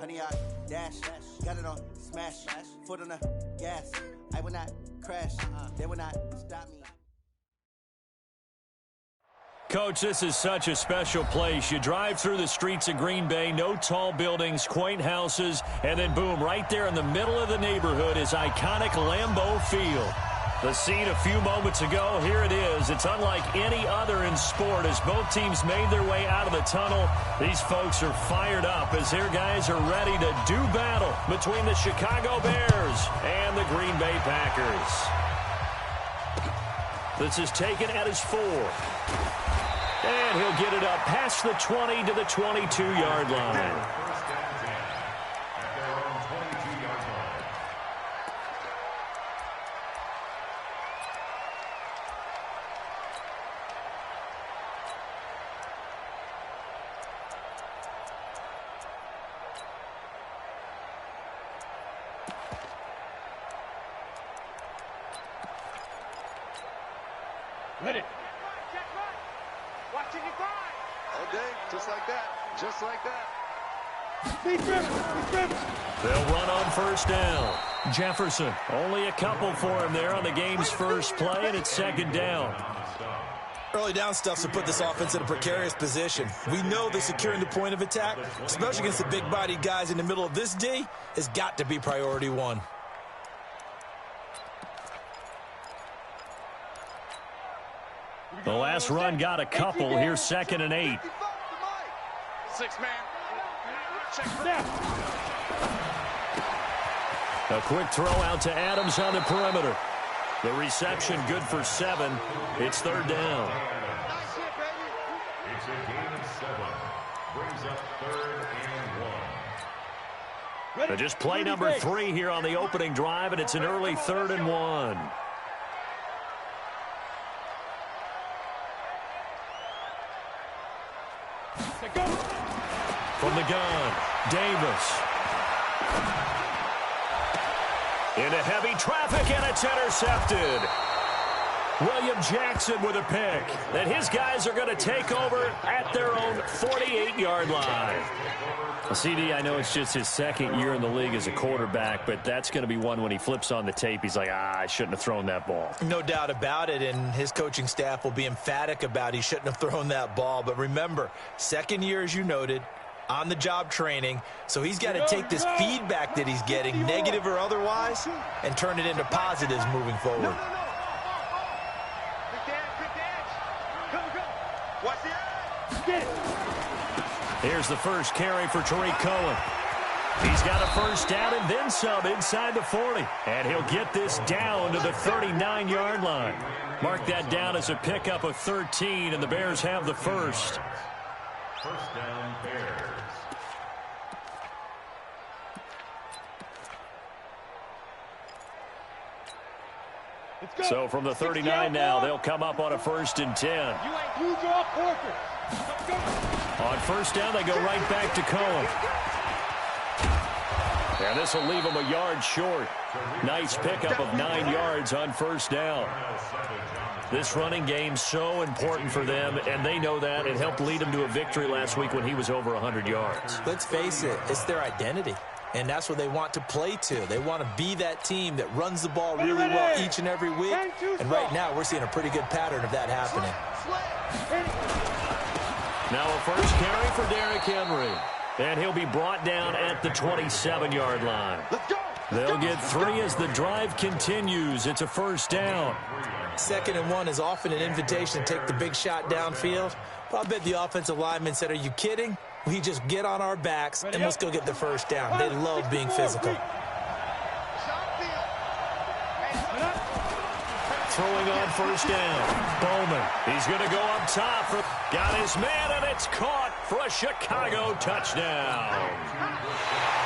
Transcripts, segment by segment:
Honey, I dash, got it on smash, foot on the gas. I will not crash, they will not stop me. Coach, this is such a special place. You drive through the streets of Green Bay, no tall buildings, quaint houses, and then boom, right there in the middle of the neighborhood is iconic Lambeau Field. The scene a few moments ago, here it is. It's unlike any other in sport as both teams made their way out of the tunnel. These folks are fired up as their guys are ready to do battle between the Chicago Bears and the Green Bay Packers. This is taken at his 4. And he'll get it up past the 20 to the 22-yard line. Ready. Watching you grind. All day, just like that. Just like that. They'll run on first down. Jefferson, only a couple for him there on the game's first play, and it's second down. Early down stuff to put this offense in a precarious position. We know that securing the point of attack, especially against the big-bodied guys in the middle of this D, has got to be priority one. The last run got a couple. Here's 2nd and 8. 6-man. Check. A quick throw out to Adams on the perimeter. The reception good for 7. It's 3rd down. It's a gain of 7. Brings up 3rd and 1. Just play number 3 here on the opening drive, and it's an early 3rd and 1. From the gun, Davis. Into heavy traffic, and it's intercepted. William Jackson with a pick. And his guys are going to take over at their own 48-yard line. Well, CD, I know it's just his 2nd year in the league as a quarterback, but that's going to be one when he flips on the tape. He's like, I shouldn't have thrown that ball. No doubt about it, and his coaching staff will be emphatic about he shouldn't have thrown that ball. But remember, 2nd year, as you noted, on-the-job training, so he's got to take this feedback that he's getting, negative or otherwise, and turn it into positives moving forward. Here's the first carry for Tariq Cohen. He's got a first down and then some inside the 40. And he'll get this down to the 39-yard line. Mark that down as a pickup of 13, and the Bears have the first. First down, Bears. So from the 39 now, they'll come up on a 1st and 10. On first down, they go right back to Cohen. And this will leave them a yard short. Nice pickup of 9 yards on first down. This running game so important for them, and they know that. It helped lead them to a victory last week when he was over 100 yards. Let's face it, it's their identity, and that's what they want to play to. They want to be that team that runs the ball really well each and every week, and right now we're seeing a pretty good pattern of that happening. Now a first carry for Derrick Henry, and he'll be brought down at the 27-yard line. They'll get 3 as the drive continues. It's a first down. 2nd and 1 is often an invitation to take the big shot downfield. But I bet the offensive lineman said, are you kidding? We just get on our backs and let's go get the first down. They love being physical. Throwing on first down. Bowman. He's going to go up top. Got his man, and it's caught for a Chicago touchdown.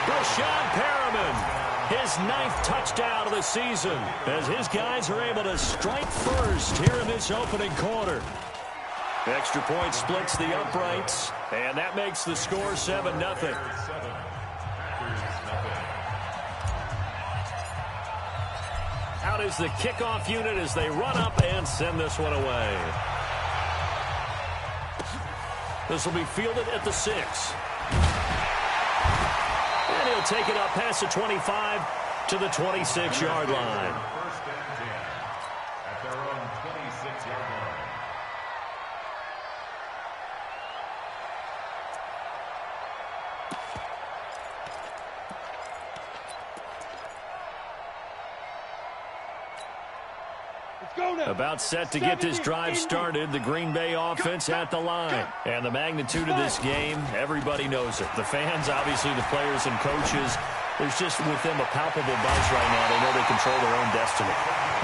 Rashawn Perriman. His 9th touchdown of the season as his guys are able to strike first here in this opening quarter. Extra point splits the uprights, and that makes the score 7-0. Out is the kickoff unit as they run up and send this one away. This will be fielded at the 6. They'll take it up past the 25 to the 26-yard line. First and 10 at their own 26-yard line. About set to get this drive started, the Green Bay offense at the line. And the magnitude of this game, everybody knows it. The fans, obviously the players and coaches, there's just with them a palpable buzz right now. They know they control their own destiny.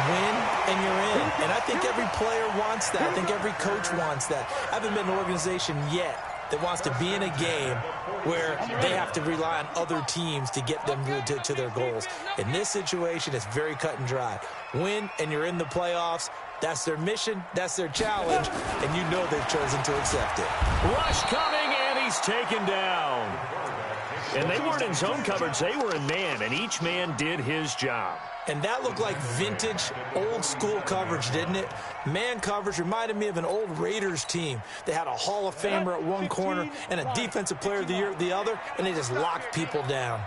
Win and you're in. And I think every player wants that. I think every coach wants that. I haven't been in an organization yet that wants to be in a game where they have to rely on other teams to get them to their goals. In this situation, it's very cut and dry. Win, and you're in the playoffs. That's their mission. That's their challenge. And you know they've chosen to accept it. Rush coming, and he's taken down. And they weren't in zone coverage. They were in man, and each man did his job. And that looked like vintage, old-school coverage, didn't it? Man coverage reminded me of an old Raiders team. They had a Hall of Famer at one corner and a Defensive Player of the Year at the other, and they just locked people down.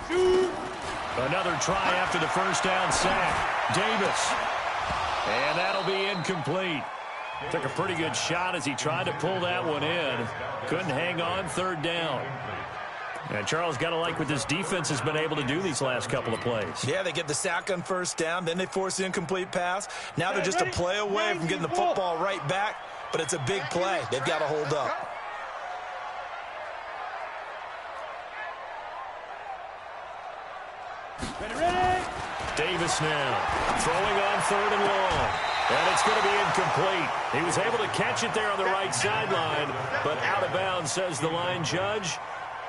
Another try after the first down sack. Davis. And that'll be incomplete. Took a pretty good shot as he tried to pull that one in. Couldn't hang on, third down. And Charles, got to like what this defense has been able to do these last couple of plays. Yeah, they get the sack on first down, then they force the incomplete pass. Now they're just a play away from getting the football right back, but it's a big play. They've got to hold up. Davis now throwing on third and long. And it's going to be incomplete. He was able to catch it there on the right sideline, but out of bounds, says the line judge.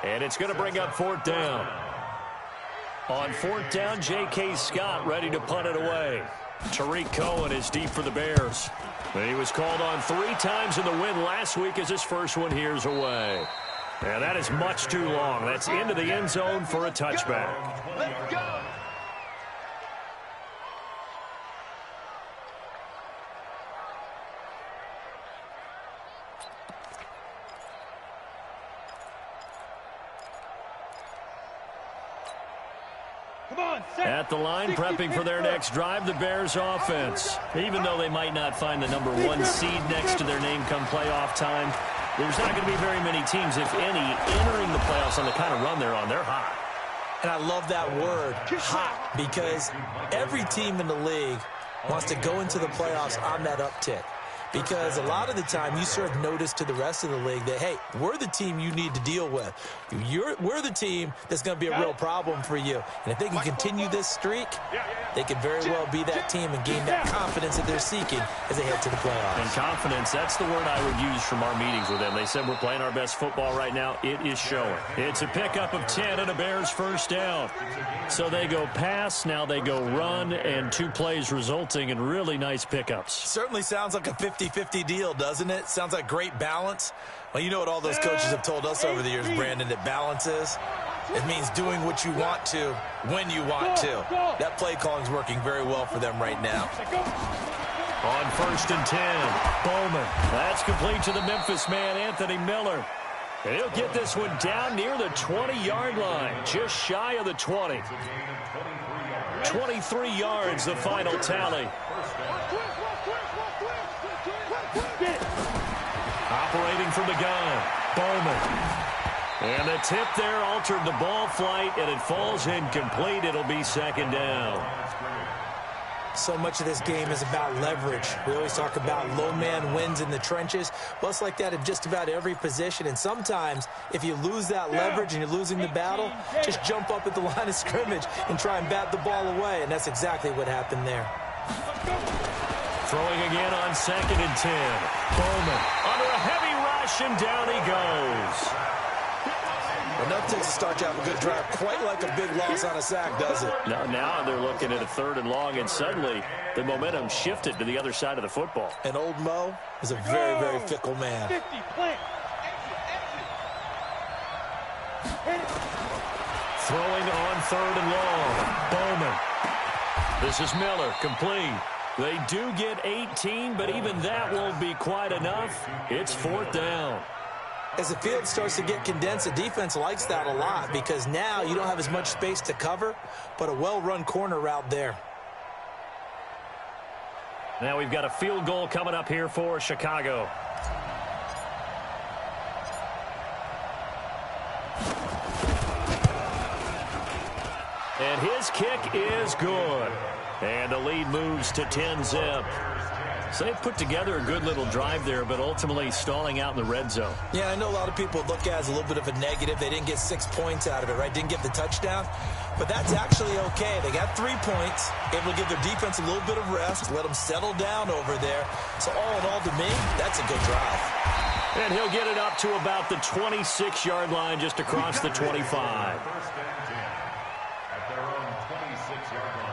And it's going to bring up fourth down. On fourth down, J.K. Scott ready to punt it away. Tariq Cohen is deep for the Bears. He was called on 3 times in the win last week as his first one here's away. And that is much too long. That's into the end zone for a touchback. Let's go. At the line, prepping for their next drive, the Bears offense. Even though they might not find the number 1 seed next to their name come playoff time, there's not going to be very many teams, if any, entering the playoffs on the kind of run they're on. They're hot. And I love that word, hot, because every team in the league wants to go into the playoffs on that uptick. Because a lot of the time you serve notice to the rest of the league that, hey, we're the team you need to deal with. We're the team that's going to be a real problem for you. And if they can continue this streak, they could very well be that team and gain that confidence that they're seeking as they head to the playoffs. And confidence, that's the word I would use from our meetings with them. They said we're playing our best football right now. It is showing. It's a pickup of 10 and a Bears first down. So they go pass, now they go run, and 2 plays resulting in really nice pickups. Certainly sounds like a 50-50 deal, doesn't it? Sounds like great balance. Well, you know what all those coaches have told us over the years, Brandon, that balance is? It means doing what you want to when you want to. That play calling is working very well for them right now. On first and 10, Bowman. That's complete to the Memphis man, Anthony Miller. And he'll get this one down near the 20-yard line, just shy of the 20. 23 yards, the final tally. Operating from the gun, Bowman. And the tip there altered the ball flight, and it falls incomplete. It'll be second down. So much of this game is about leverage. We always talk about low man wins in the trenches. Well, it's like that in just about every position. And sometimes, if you lose that leverage and you're losing the battle, just jump up at the line of scrimmage and try and bat the ball away. And that's exactly what happened there. Throwing again on second and 10. Bowman under a heavy rush, and down he goes. Enough to start you off a good drive. Quite like a big loss on a sack, does it? Now they're looking at a third and long, and suddenly the momentum shifted to the other side of the football. And old Mo is a very, very fickle man. Throwing on third and long. Bowman. This is Miller, complete. They do get 18, but even that won't be quite enough. It's fourth down. As the field starts to get condensed, the defense likes that a lot because now you don't have as much space to cover, but a well-run corner route there. Now we've got a field goal coming up here for Chicago. And his kick is good. And the lead moves to 10-zip. So they put together a good little drive there, but ultimately stalling out in the red zone. Yeah, I know a lot of people look at it as a little bit of a negative. They didn't get 6 points out of it, right? Didn't get the touchdown. But that's actually okay. They got 3 points, able to give their defense a little bit of rest, let them settle down over there. So all in all, to me, that's a good drive. And he'll get it up to about the 26-yard line, just across the 25. First and 10 at their own 26-yard line.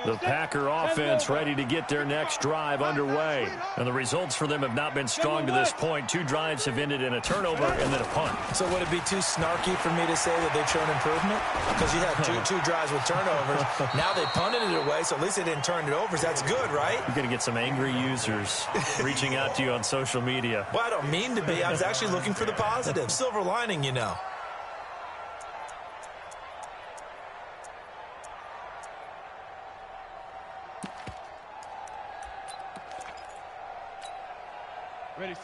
The Packer offense ready to get their next drive underway. And the results for them have not been strong to this point. 2 drives have ended in a turnover and then a punt. So would it be too snarky for me to say that they've shown improvement? Because you had two drives with turnovers. Now they punted it away, so at least they didn't turn it over. So that's good, right? You're going to get some angry users reaching out to you on social media. Well, I don't mean to be. I was actually looking for the positive. Silver lining, you know.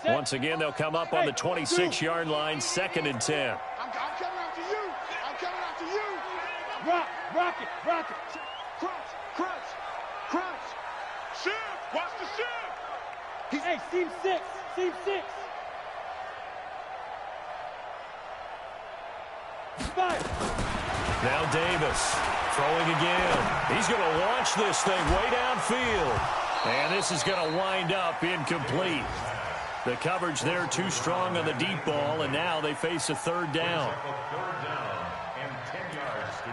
Once again, they'll come up on the 26-yard line, 2nd and 10. I'm coming after you. I'm coming after you. Rock it. Crunch. Shift. Watch the shift. Hey, seam 6. Five. Now Davis throwing again. He's going to launch this thing way downfield. And this is going to wind up incomplete. The coverage there too strong on the deep ball, and now they face a 3rd down. 3rd down and 10 yards to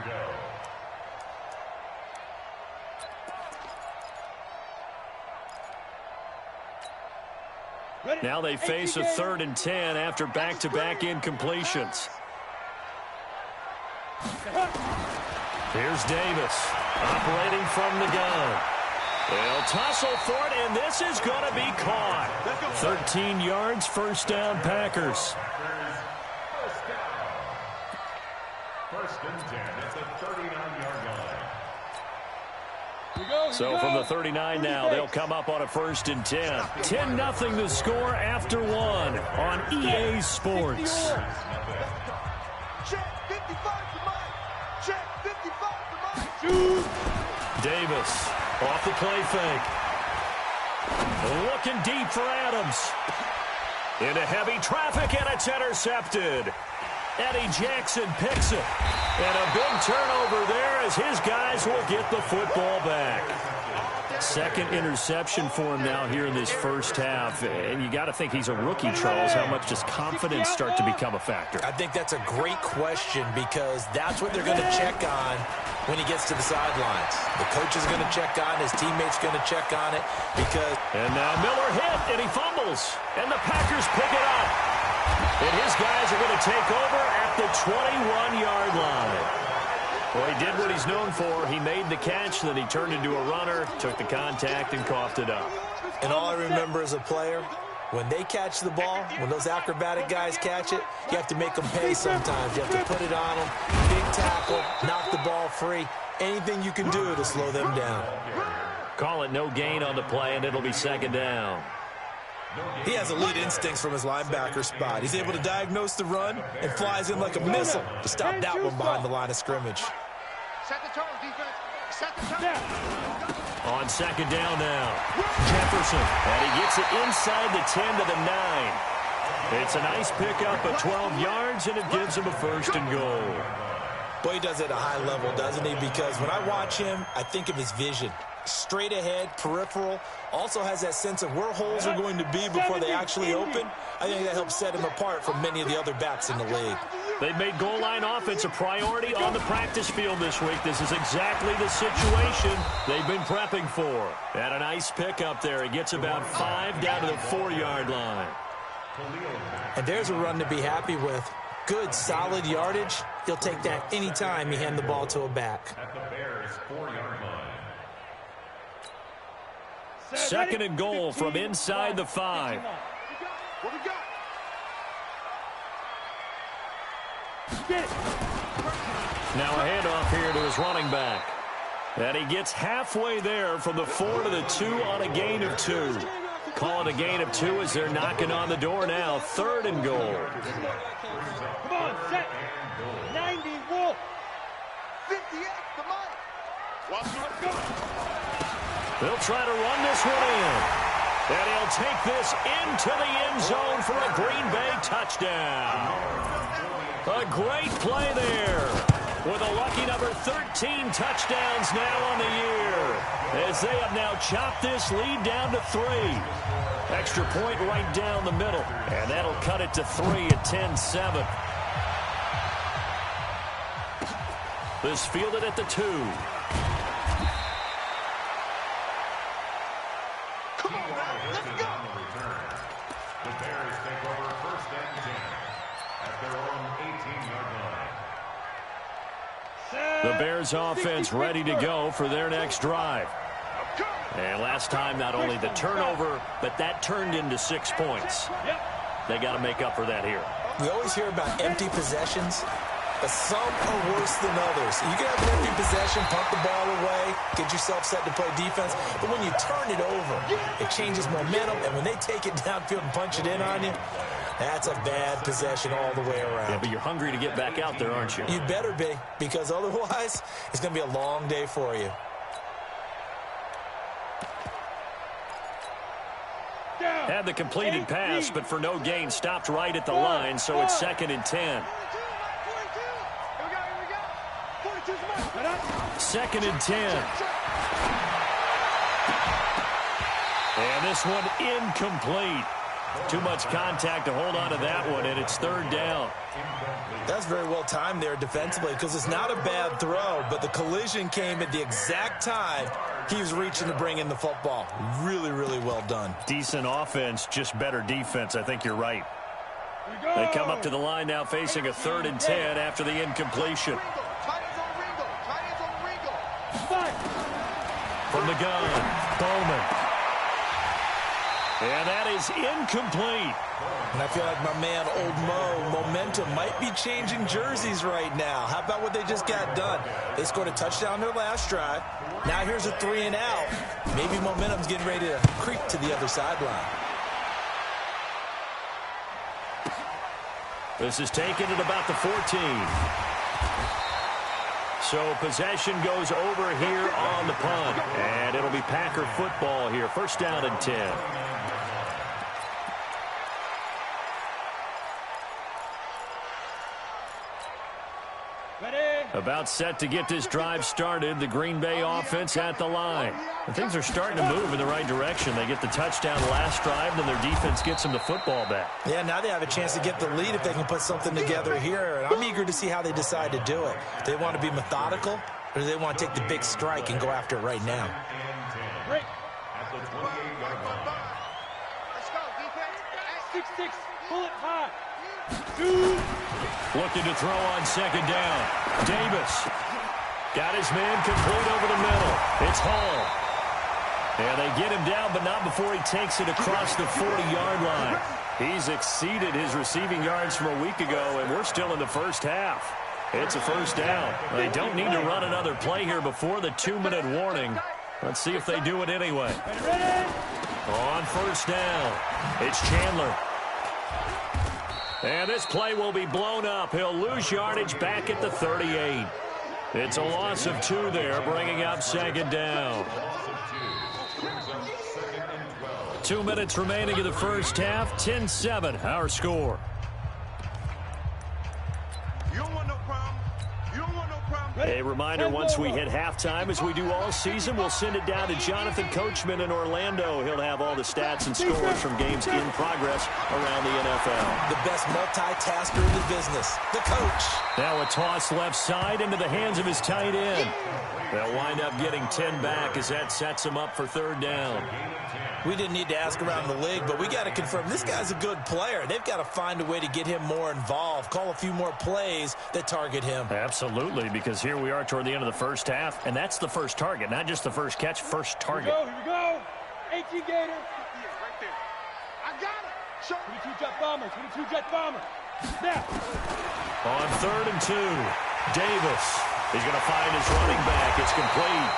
go. Now they face a 3rd and 10 after back-to-back incompletions. Here's Davis operating from the gun. They'll tussle for it, and this is going to be caught. 13 yards, 1st down, Packers. First down. 1st and 10 at the 39-yard line. So from the 39 now, they'll come up on a 1st and 10. 10-0 the score after 1 on EA Sports. Check 55 to Mike. Check 55 to Mike. Davis off the play fake. Looking deep for Adams. Into heavy traffic, and it's intercepted. Eddie Jackson picks it. And a big turnover there as his guys will get the football back. 2nd interception for him now here in this 1st half. And you got to think he's a rookie, Charles. How much does confidence start to become a factor? I think that's a great question because that's what they're going to check on when he gets to the sidelines. The coach is going to check on it. His teammates going to check on it because... And now Miller hit, and he fumbles. And the Packers pick it up. And his guys are going to take over at the 21-yard line. Well, he did what he's known for. He made the catch, then he turned into a runner, took the contact, and coughed it up. And all I remember as a player, when they catch the ball, when those acrobatic guys catch it, you have to make them pay sometimes. You have to put it on them, big tackle, knock the ball free. Anything you can do to slow them down. Call it no gain on the play, and it'll be 2nd down. He has elite instincts from his linebacker spot. He's able to diagnose the run and flies in like a missile to stop that one behind the line of scrimmage. Set the tone, defense. Set the tone. On 2nd down now, Jefferson, and he gets it inside the 10 to the 9. It's a nice pickup of 12 yards, and it gives him a 1st and goal. Boy, he does it at a high level, doesn't he? Because when I watch him, I think of his vision. Straight ahead, peripheral, also has that sense of where holes are going to be before they actually open. I think that helps set him apart from many of the other backs in the league. They've made goal line offense a priority on the practice field this week. This is exactly the situation they've been prepping for. And a nice pickup there. He gets about 5 down to the 4-yard line. And there's a run to be happy with. Good, solid yardage. He'll take that anytime you hand the ball to a back. At the Bears' 4-yard line. Second and goal from inside the 5. What we got? Get it. Now a handoff here to his running back. And he gets halfway there from the 4 to the 2 on a gain of 2. Call it a gain of 2 as they're knocking on the door now. Third and goal. Come on, set. 90, Wolf. 58 to Mike. Watch it go. They'll try to run this one in. And he'll take this into the end zone for a Green Bay touchdown. A great play there. With a lucky number 13 touchdowns now on the year. As they have now chopped this lead down to 3. Extra point right down the middle. And that'll cut it to 3 at 10-7. This fielded at the 2. Come on, man. Let's go. The Bears take over first and 10 at their own 18-yard line. The Bears offense ready to go for their next drive. And last time, not only the turnover, but that turned into 6 points. They got to make up for that here. We always hear about empty possessions. But some are worse than others. You can have an empty possession, pump the ball away, get yourself set to play defense. But when you turn it over, it changes momentum. And when they take it downfield and punch it in on you, that's a bad possession all the way around. Yeah, but you're hungry to get back out there, aren't you? You better be, because otherwise, it's going to be a long day for you. Had the completed pass, but for no gain, stopped right at the line, so it's second and 10. Second and 10. And this one incomplete. Too much contact to hold on to that one, and it's third down. That's very well timed there defensively, because it's not a bad throw, but the collision came at the exact time he was reaching to bring in the football. Really, really well done. Decent offense, just better defense. I think you're right. They come up to the line now facing a third and 10 after the incompletion. From the gun, Bowman. And that is incomplete. And I feel like my man, Old Mo, momentum might be changing jerseys right now. How about what they just got done? They scored a touchdown their last drive. Now here's a 3 and out. Maybe momentum's getting ready to creep to the other sideline. This is taken at about the 14. So possession goes over here on the punt. And it'll be Packer football here. First down and 10. About set to get this drive started. The Green Bay offense at the line. And things are starting to move in the right direction. They get the touchdown last drive, then their defense gets them the football back. Yeah, now they have a chance to get the lead if they can put something together here. And I'm eager to see how they decide to do it. Do they want to be methodical, or do they want to take the big strike and go after it right now? Break. At the 28-yard line. Let's go, defense. 6-6. Pull it high. Shoot. Looking to throw on second down. Davis got his man complete over the middle. It's Hall. And they get him down, but not before he takes it across the 40-yard line. He's exceeded his receiving yards from a week ago, and we're still in the first half. It's a first down. They don't need to run another play here before the 2-minute warning. Let's see if they do it anyway. On first down, it's Chandler. And this play will be blown up. He'll lose yardage back at the 38. It's a loss of 2 there, bringing up second down. 2 minutes remaining in the first half. 10-7, our score. You don't want no problem. You don't want no problem. A reminder, once we hit halftime, as we do all season, we'll send it down to Jonathan Coachman in Orlando. He'll have all the stats and scores from games in progress around the NFL. The best multitasker in the business, the coach. Now a toss left side into the hands of his tight end. They'll wind up getting 10 back as that sets him up for third down. We didn't need to ask around the league, but we got to confirm this guy's a good player. They've got to find a way to get him more involved, call a few more plays that target him. Absolutely, because here we are toward the end of the first half, and that's the first target, not just the first catch, first target. Here we go. 18 Gator. Right there. I got it. Show me. 22 jet bombers. 22 jet bombers. Now. On 3rd and 2, Davis is going to find his running back. It's complete.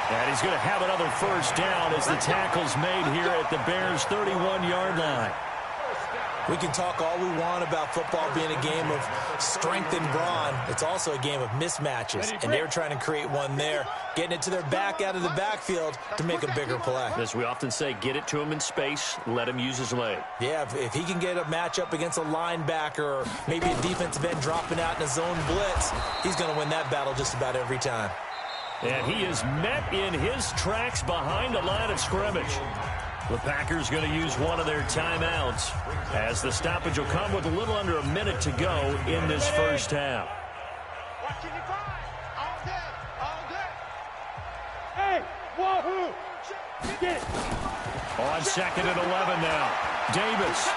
And he's going to have another first down as the tackle's made here at the Bears' 31-yard line. We can talk all we want about football being a game of strength and brawn. It's also a game of mismatches, and they're trying to create one there, getting it to their back out of the backfield to make a bigger play. As we often say, get it to him in space, let him use his leg. Yeah, if he can get a matchup against a linebacker or maybe a defensive end dropping out in a zone blitz, he's going to win that battle just about every time. And he is met in his tracks behind the line of scrimmage. The Packers going to use one of their timeouts as the stoppage will come with a little under a minute to go in this first half. Watch it, all day, all day. Hey, wahoo! Get it. On 2nd and 11 now. Davis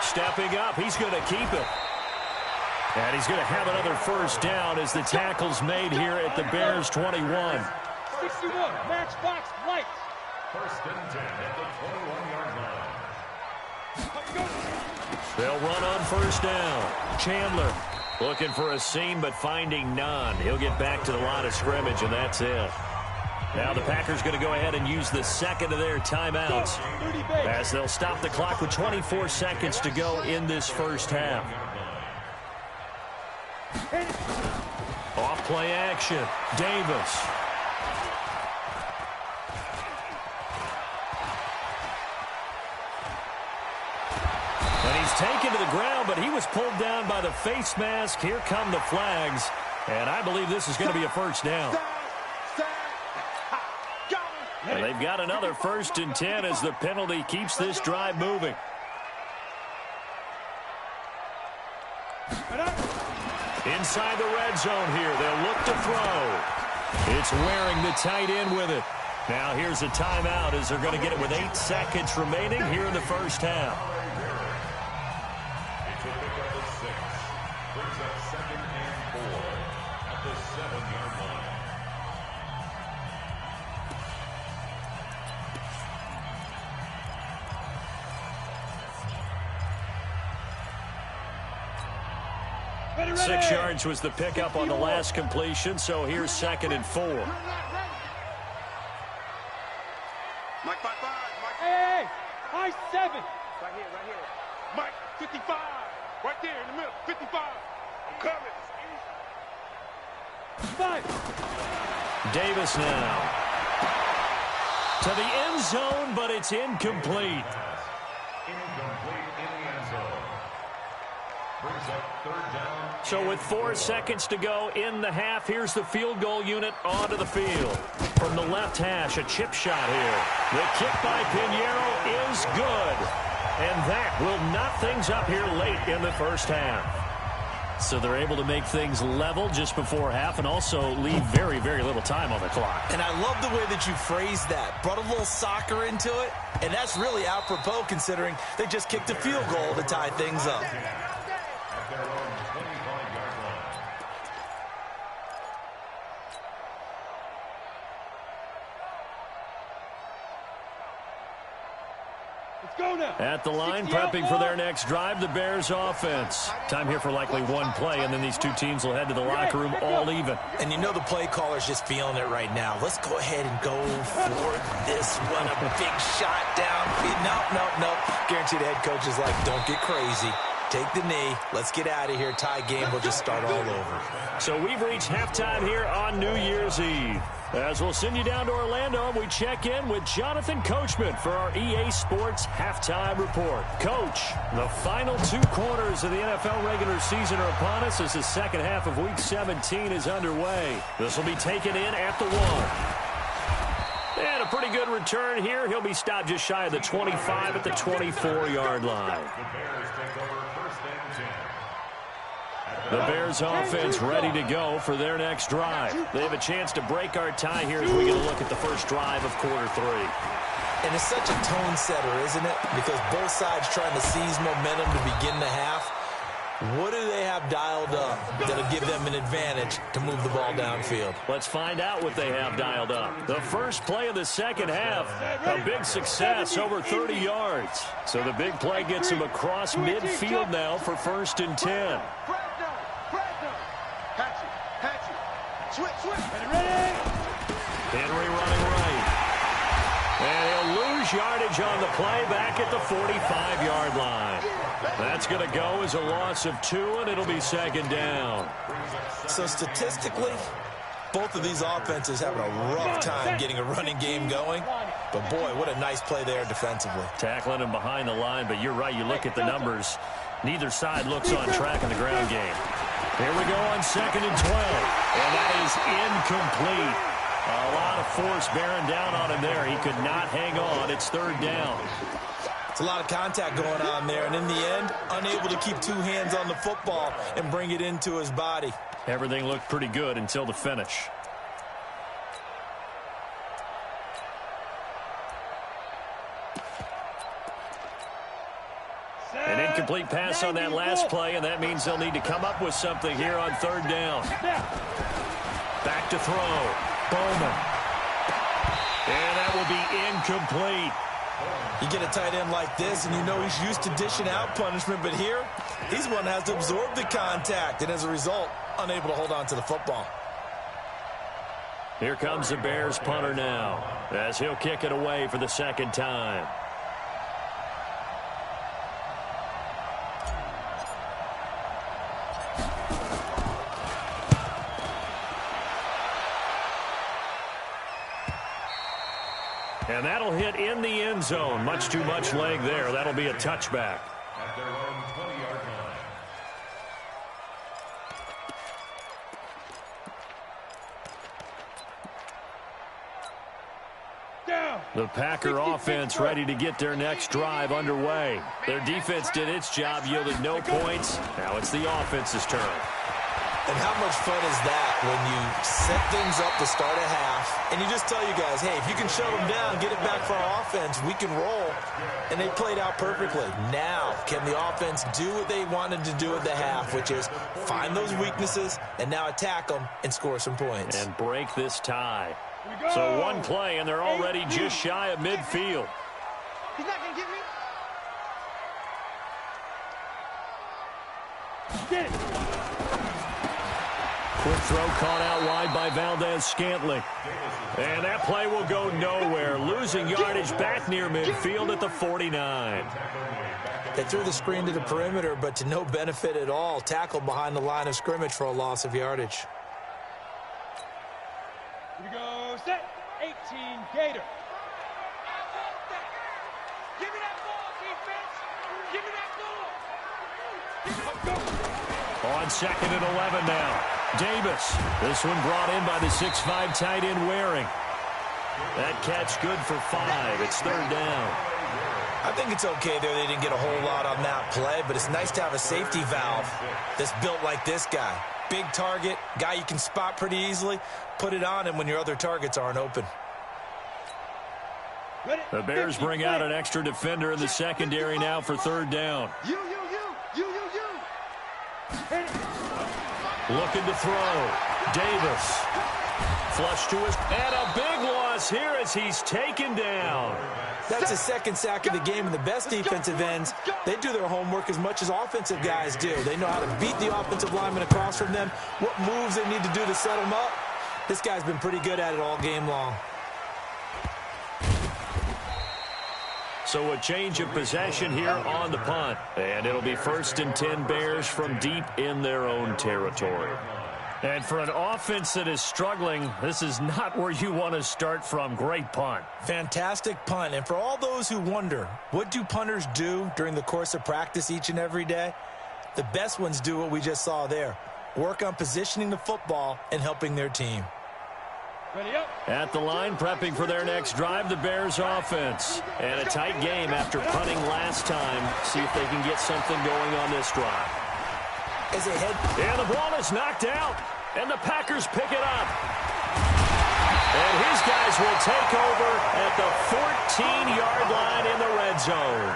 stepping up. He's going to keep it. And he's going to have another first down as the tackle's made here at the Bears' 21. 61, matchbox lights. 1st and 10 at the 21-yard line. They'll run on first down. Chandler looking for a seam but finding none. He'll get back to the line of scrimmage, and that's it. Now the Packers going to go ahead and use the second of their timeouts as they'll stop the clock with 24 seconds to go in this first half. Off play action. Davis. And he's taken to the ground, but he was pulled down by the face mask. Here come the flags. And I believe this is going to be a first down. And they've got another 1st and 10 as the penalty keeps this drive moving. Inside the red zone here. They'll look to throw. It's wearing the tight end with it. Now here's a timeout as they're going to get it with 8 seconds remaining here in the first half. It's a pickup of 6. Brings up 2nd and 4 at the 7-yard line. Ready. 6 yards was the pickup on the last completion, so here's 2nd and 4. Mike, 5-5. Mike. Hey, high 7. Right here. Mike, 55. Right there in the middle. 55. I'm coming. 5. Davis now. To the end zone, but it's incomplete. Incomplete in the end zone. Brings up 3rd down. So with 4 seconds to go in the half, here's the field goal unit onto the field. From the left hash, a chip shot here. The kick by Pinheiro is good. And that will knot things up here late in the first half. So they're able to make things level just before half and also leave very, very little time on the clock. And I love the way that you phrased that. Brought a little soccer into it, and that's really apropos considering they just kicked a field goal to tie things up. At their own 25-yard line. Let's go now. At the line, prepping for their next drive, the Bears offense. Time here for likely one play, and then these two teams will head to the locker room all even. And you know the play caller's just feeling it right now. Let's go ahead and go for this one. A big shot down. No. Guarantee the head coach is like, don't get crazy. Take the knee. Let's get out of here. Tie game. We'll just start all over. So we've reached halftime here on New Year's Eve. As we'll send you down to Orlando, we check in with Jonathan Coachman for our EA Sports Halftime Report. Coach, the final 2 quarters of the NFL regular season are upon us as the second half of Week 17 is underway. This will be taken in at the 1. And a pretty good return here. He'll be stopped just shy of the 25 at the 24-yard line. The Bears take over 1st and 10. The Bears offense ready to go for their next drive. They have a chance to break our tie here as we get a look at the first drive of quarter 3. And it's such a tone setter, isn't it? Because both sides trying to seize momentum to begin the half. What do they have dialed up that'll give them an advantage to move the ball downfield? Let's find out what they have dialed up. The first play of the second half, a big success, over 30 yards. So the big play gets them across midfield now for 1st and 10. Henry running right. And he'll lose yardage on the play back at the 45-yard line. That's going to go as a loss of 2, and it'll be 2nd down. So statistically, both of these offenses having a rough time getting a running game going. But, boy, what a nice play there defensively. Tackling him behind the line, but you're right. You look at the numbers. Neither side looks on track in the ground game. Here we go on 2nd and 12. And that is incomplete. A lot of force bearing down on him there. He could not hang on. It's 3rd down. It's a lot of contact going on there. And in the end, unable to keep 2 hands on the football and bring it into his body. Everything looked pretty good until the finish. An incomplete pass on that last play, and that means they'll need to come up with something here on 3rd down. Back to throw. Bowman. And that will be incomplete. You get a tight end like this, and you know he's used to dishing out punishment, but here, he's one that has to absorb the contact, and as a result, unable to hold on to the football. Here comes the Bears punter now, as he'll kick it away for the 2nd time. And that'll hit in the end zone. Much too much leg there. That'll be a touchback. At their own 20-yard line. Down. The Packer offense ready to get their next drive underway. Their defense did its job, yielded no points. Now it's the offense's turn. And how much fun is that when you set things up to start a half, and you just tell you guys, hey, if you can shut them down, get it back for our offense, we can roll. And they played out perfectly. Now, can the offense do what they wanted to do at the half, which is find those weaknesses and now attack them and score some points. And break this tie. So one play, and they're already just shy of midfield. He's not going to get me. Get it. Quick throw caught out wide by Valdez-Scantling. And that play will go nowhere. Losing yardage back near midfield at the 49. They threw the screen to the perimeter, but to no benefit at all. Tackled behind the line of scrimmage for a loss of yardage. Here we go. Set. 18 Gator. Give me that ball, defense. Give me that ball. On 2nd and 11 now. Davis. This one brought in by the 6'5" tight end Waring. That catch good for 5. It's 3rd down. I think it's okay there. They didn't get a whole lot on that play, but it's nice to have a safety valve that's built like this guy. Big target, guy you can spot pretty easily. Put it on him when your other targets aren't open. The Bears bring out an extra defender in the secondary now for 3rd down. You. Looking to throw. Davis. Flush to his... And a big loss here as he's taken down. That's his 2nd sack of the game, and the best defensive ends, they do their homework as much as offensive guys do. They know how to beat the offensive lineman across from them, what moves they need to do to set them up. This guy's been pretty good at it all game long. So a change of possession here on the punt. And it'll be 1st and 10 Bears from deep in their own territory. And for an offense that is struggling, this is not where you want to start from. Great punt. Fantastic punt. And for all those who wonder, what do punters do during the course of practice each and every day? The best ones do what we just saw there. Work on positioning the football and helping their team. Ready up. At the line, prepping for their next drive, the Bears offense. And a tight game after punting last time. See if they can get something going on this drive. As they head... And the ball is knocked out. And the Packers pick it up. And his guys will take over at the 14-yard line in the red zone.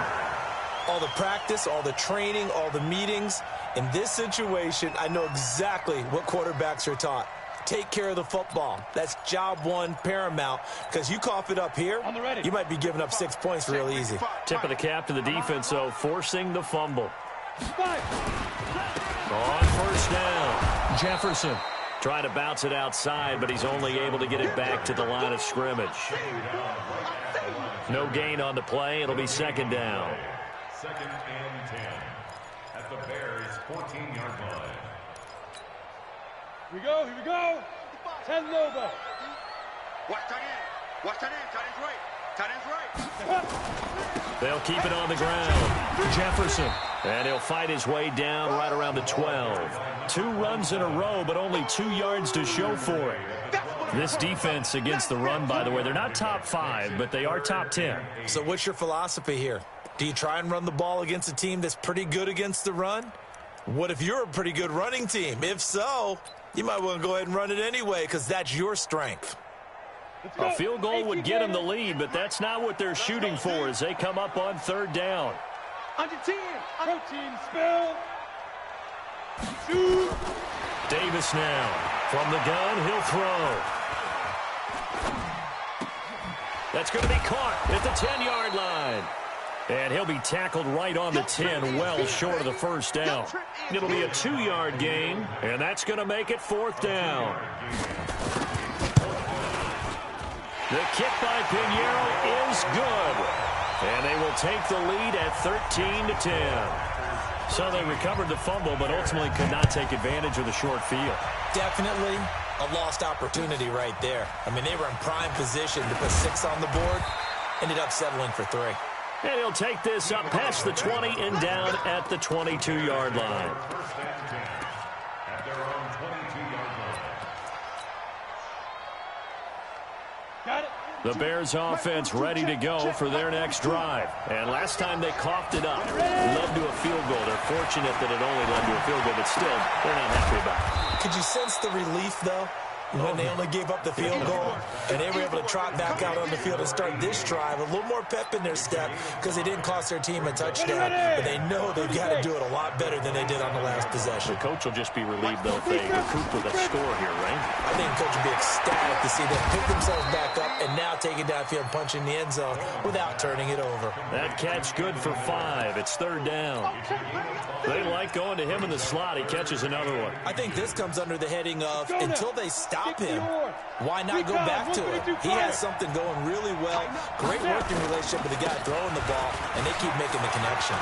all the practice, all the training, all the meetings. In this situation, I know exactly what quarterbacks are taught. Take care of the football. That's job one, paramount, because you cough it up here, you might be giving up 6 points real easy. Tip of the cap to the defense, though, forcing the fumble. On first down, Jefferson trying to bounce it outside, but he's only able to get it back to the line of scrimmage. No gain on the play. It'll be second down. 2nd and 10 at the Bears' 14-yard line. Here we go. 10 Lobo. Watch tight end. Watch tight end. Tight end's right. Tight end's right. They'll keep it on the ground. Jefferson. And he'll fight his way down right around the 12. 2 runs in a row, but only 2 yards to show for it. This defense against the run, by the way, they're not top 5, but they are top 10. So what's your philosophy here? Do you try and run the ball against a team that's pretty good against the run? What if you're a pretty good running team? If so, you might want to go ahead and run it anyway because that's your strength. A field goal would get them the lead, but that's not what they're shooting for as they come up on 3rd down. Under 10. Protein spill. Shoot. Davis now. From the gun, he'll throw. That's going to be caught at the 10-yard line. And he'll be tackled right on the 10, well short of the first down. It'll be a 2-yard gain, and that's going to make it 4th down. The kick by Pinheiro is good. And they will take the lead at 13-10. So they recovered the fumble, but ultimately could not take advantage of the short field. Definitely a lost opportunity right there. I mean, they were in prime position to put 6 on the board. Ended up settling for 3. And he'll take this up past the 20 and down at the 22-yard line. 1st and 10 at their own 22-yard line. Got it. The Bears offense ready to go for their next drive. And last time they coughed it up. Led to a field goal. They're fortunate that it only led to a field goal, but still, they're not happy about it. Could you sense the relief, though, when they only gave up the field goal and they were able to trot back out on the field and start this drive? A little more pep in their step because they didn't cost their team a touchdown, but they know they've got to do it a lot better than they did on the last possession. The coach will just be relieved, though, if they recoup with a score here, right? I think the coach will be ecstatic to see them pick themselves back up and now take it downfield and punch in the end zone without turning it over. That catch good for 5. It's 3rd down. They like going to him in the slot. He catches another one. I think this comes under the heading of until they stop him, why not go back to it? He has something going really well. Great working relationship with the guy throwing the ball, and they keep making the connection.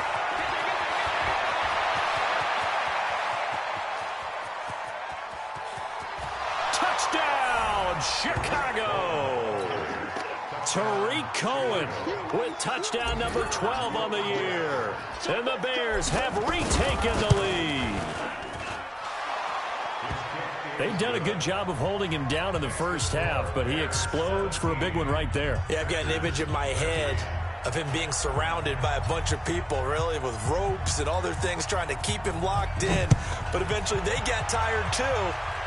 Touchdown, Chicago! Tariq Cohen with touchdown number 12 on the year. And the Bears have retaken the lead. They've done a good job of holding him down in the first half, but he explodes for a big one right there. Yeah, I've got an image in my head of him being surrounded by a bunch of people, really, with ropes and other things trying to keep him locked in. But eventually they got tired, too.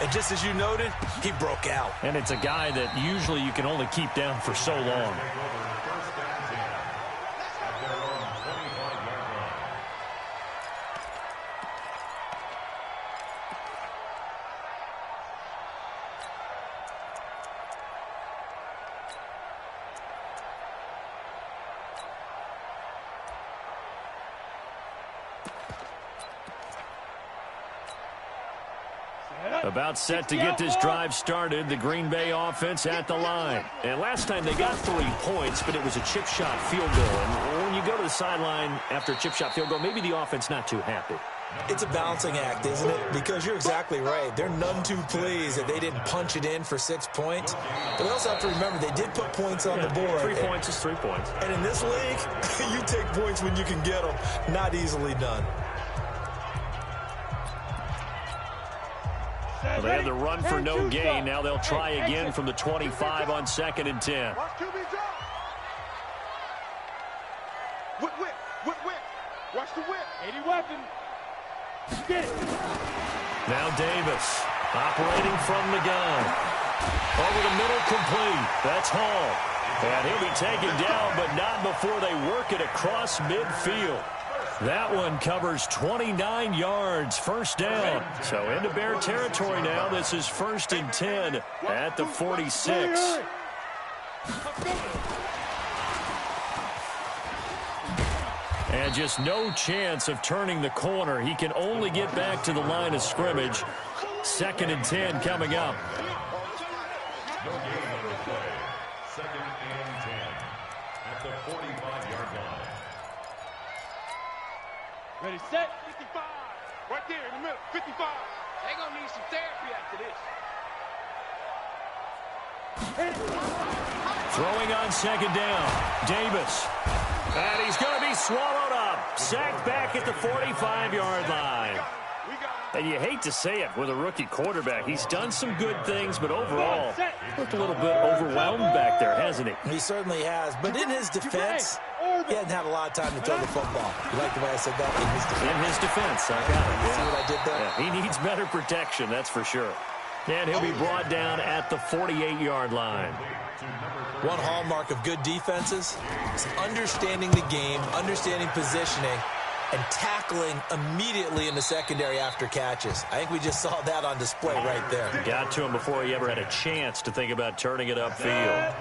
And just as you noted, he broke out. And it's a guy that usually you can only keep down for so long. About set to get this drive started, the Green Bay offense at the line. And last time they got 3 points, but it was a chip shot field goal. And when you go to the sideline after a chip shot field goal, maybe the offense not too happy. It's a balancing act, isn't it? Because you're exactly right. They're none too pleased that they didn't punch it in for 6 points. But they also have to remember they did put points on the board. 3 points is 3 points. And in this league, you take points when you can get them. Not easily done. Well, they had the run for no gain. Now they'll try again from the 25 on 2nd and 10. Watch QB drop. Whip. Watch the whip. 80 weapon. Get it. Now Davis operating from the gun. Over the middle, complete. That's Hall. And he'll be taken down, but not before they work it across midfield. That one covers 29 yards, first down. So into Bear territory now. This is 1st and 10 at the 46. And just no chance of turning the corner. He can only get back to the line of scrimmage. 2nd and 10 coming up. No gain on the play. 2nd and 10 at the 45-yard line. Ready, set. 55. Right there in the middle. 55. They're going to need some therapy after this. Throwing on 2nd down. Davis. And he's going to be swallowed up. Sacked back at the 45-yard line. And you hate to say it with a rookie quarterback. He's done some good things, but overall, looked a little bit overwhelmed back there, hasn't he? He certainly has. But in his defense, he hasn't had a lot of time to throw the football. You like the way I said that? In his defense. In his defense, I got it. Yeah. See what I did there? Yeah, he needs better protection, that's for sure. And he'll be brought down at the 48-yard line. One hallmark of good defenses is understanding the game, understanding positioning, and tackling immediately in the secondary after catches. I think we just saw that on display right there. Got to him before he ever had a chance to think about turning it upfield.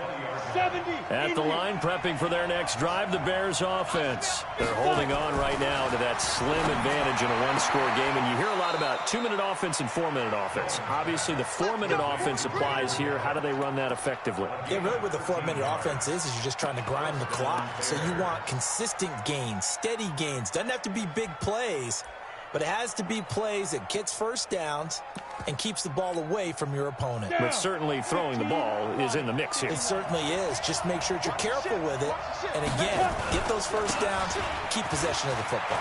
At the line, prepping for their next drive, the Bears offense. They're holding on right now to that slim advantage in a one-score game, and you hear a lot about 2-minute offense and 4-minute offense. Obviously, the 4-minute offense applies here. How do they run that effectively? Yeah, really what the 4-minute offense is you're just trying to grind the clock. So you want consistent gains, steady gains. Doesn't have to be big plays, but it has to be plays that gets first downs and keeps the ball away from your opponent. But certainly throwing the ball is in the mix here. It certainly is. Just make sure that you're careful with it. And again, get those first downs, keep possession of the football.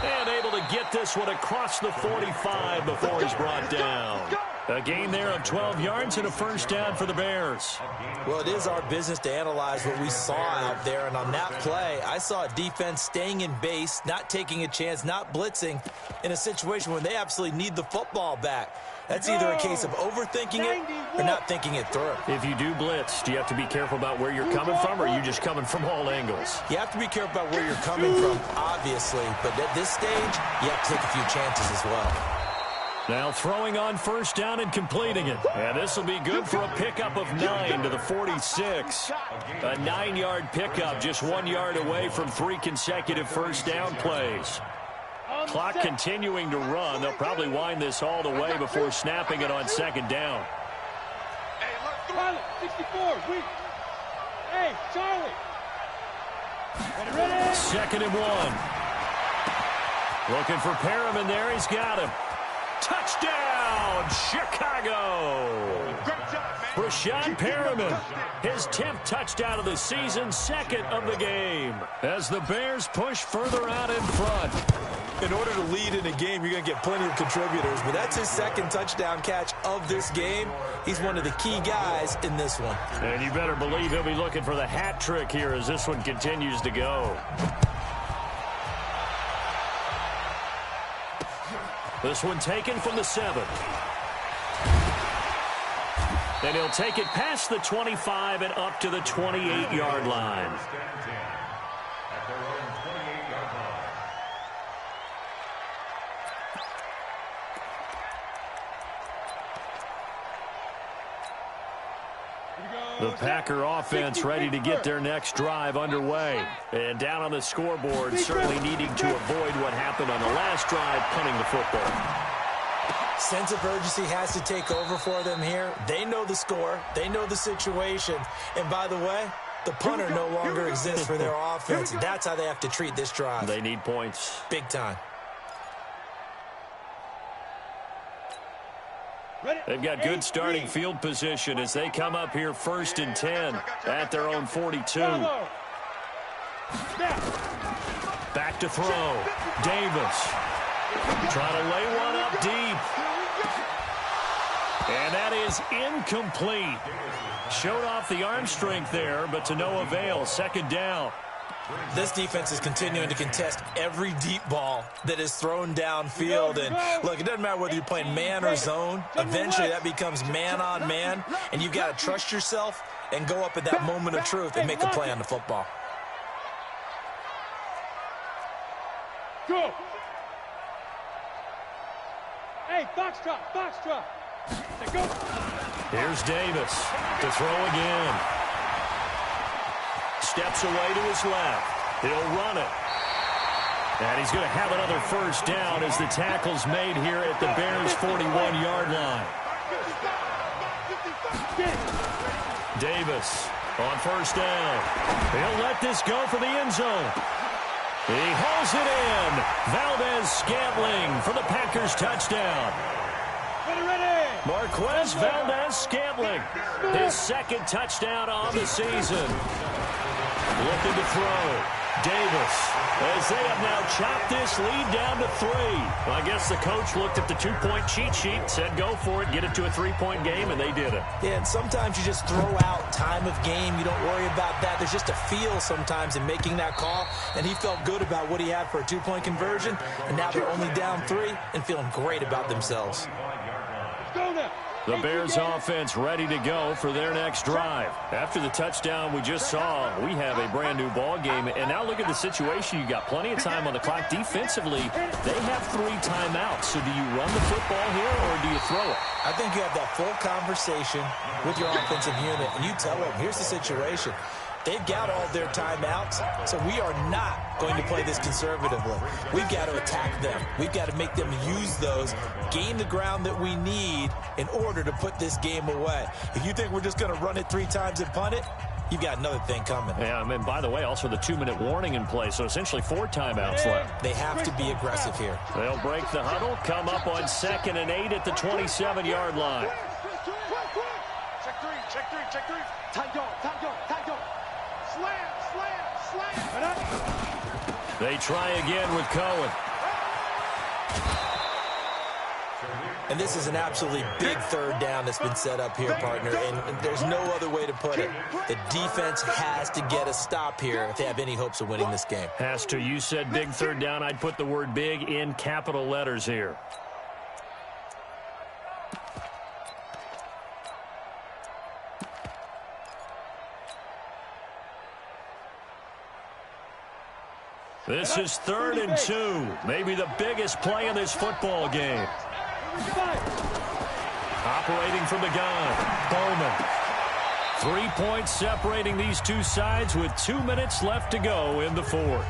And able to get this one across the 45 before he's brought down. A gain there of 12 yards and a first down for the Bears. Well, it is our business to analyze what we saw out there. And on that play, I saw a defense staying in base, not taking a chance, not blitzing in a situation where they absolutely need the football back. That's either a case of overthinking it or not thinking it through. If you do blitz, do you have to be careful about where you're coming from, or are you just coming from all angles? You have to be careful about where you're coming from, obviously. But at this stage, you have to take a few chances as well. Now throwing on first down and completing it. And this will be good for a pickup of 9 to the 46. A 9-yard pickup, just 1 yard away from 3 consecutive first down plays. Clock continuing to run. They'll probably wind this all the way before snapping it on 2nd down. Pilot, 64, weak. Hey, Charlie. Ready? 2nd and 1. Looking for Perriman there. He's got him. Touchdown, Chicago! Brashad Perriman, his 10th touchdown of the season, 2nd of the game. As the Bears push further out in front. In order to lead in a game, you're going to get plenty of contributors, but that's his 2nd touchdown catch of this game. He's one of the key guys in this one. And you better believe he'll be looking for the hat trick here as this one continues to go. This one taken from the 7. Then he'll take it past the 25 and up to the 28-yard line. The Packer offense ready to get their next drive underway. And down on the scoreboard, certainly needing to avoid what happened on the last drive, punting the football. Sense of urgency has to take over for them here. They know the score. They know the situation. And by the way, the punter no longer exists for their offense. That's how they have to treat this drive. They need points. Big time. They've got good starting field position as they come up here 1st and 10 at their own 42. Back to throw. Davis. Trying to lay one up deep. And that is incomplete. Showed off the arm strength there, but to no avail. 2nd down. This defense is continuing to contest every deep ball that is thrown downfield. And look, it doesn't matter whether you're playing man or zone. Eventually that becomes man on man, and you've got to trust yourself and go up at that moment of truth and make a play on the football. Go. Hey, foxtrot, foxtrot. Say go. Here's Davis to throw again. Steps away to his left. He'll run it. And he's going to have another first down as the tackle's made here at the Bears' 41-yard line. Davis on first down. He'll let this go for the end zone. He hauls it in. Valdez-Scantling for the Packers touchdown. Ready. Marquez Valdez-Scantling, his second touchdown on the season. Looking to throw. Davis, as they have now chopped this lead down to 3. Well, I guess the coach looked at the 2-point cheat sheet, said go for it, get it to a 3-point game, and they did it. Yeah, and sometimes you just throw out time of game. You don't worry about that. There's just a feel sometimes in making that call, and he felt good about what he had for a 2-point conversion, and now they're only down 3 and feeling great about themselves. Go now. The Bears offense ready to go for their next drive. After the touchdown we just saw, we have a brand new ball game. And now look at the situation. You got plenty of time on the clock. Defensively, they have 3 timeouts. So do you run the football here or do you throw it? I think you have that full conversation with your offensive unit, and you tell them, here's the situation. They've got all their timeouts, so we are not going to play this conservatively. We've got to attack them. We've got to make them use those, gain the ground that we need in order to put this game away. If you think we're just going to run it 3 times and punt it, you've got another thing coming. Yeah, and by the way, also the 2-minute warning in play, so essentially 4 timeouts left. They have to be aggressive here. They'll break the huddle, come up on 2nd and 8 at the 27-yard line. Check 3, check 3, check 3. Tight dog, tight dog, tight dog. Slam, slam, slam. They try again with Cohen. And this is an absolutely big 3rd down that's been set up here, partner, and there's no other way to put it. The defense has to get a stop here if they have any hopes of winning this game. Has to. You said big 3rd down. I'd put the word big in capital letters here. This is 3rd and 2. Maybe the biggest play in this football game. Operating from the gun, Bowman. 3 points separating these two sides with 2 minutes left to go in the 4th.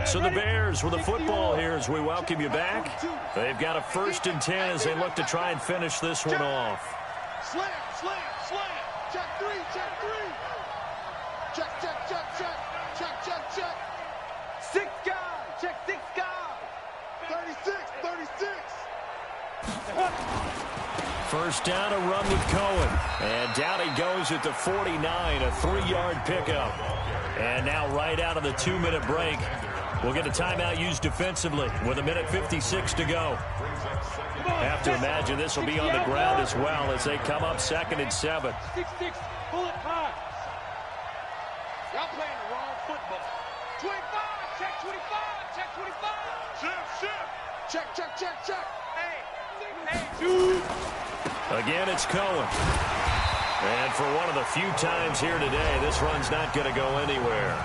So the Bears with the football here as we welcome you back. They've got a 1st and 10 as they look to try and finish this one off. Slam, slam, slam. Check 3, check 3. Check, check, check, check. Check, check, check. 6 guys. Check 6 guys. 36, 36. 1st down, a run with Cohen. And down he goes at the 49, a 3-yard pickup. And now right out of the 2-minute break, we'll get a timeout used defensively with 1:56 to go. Have to imagine this will be on the ground as well as they come up 2nd and 7. 6-6, bullet high. Y'all playing the wrong football. 25, check 25, check 25. Shift, shift. Check, check, check, check. Hey, Again, it's Cohen. And for one of the few times here today, this run's not going to go anywhere.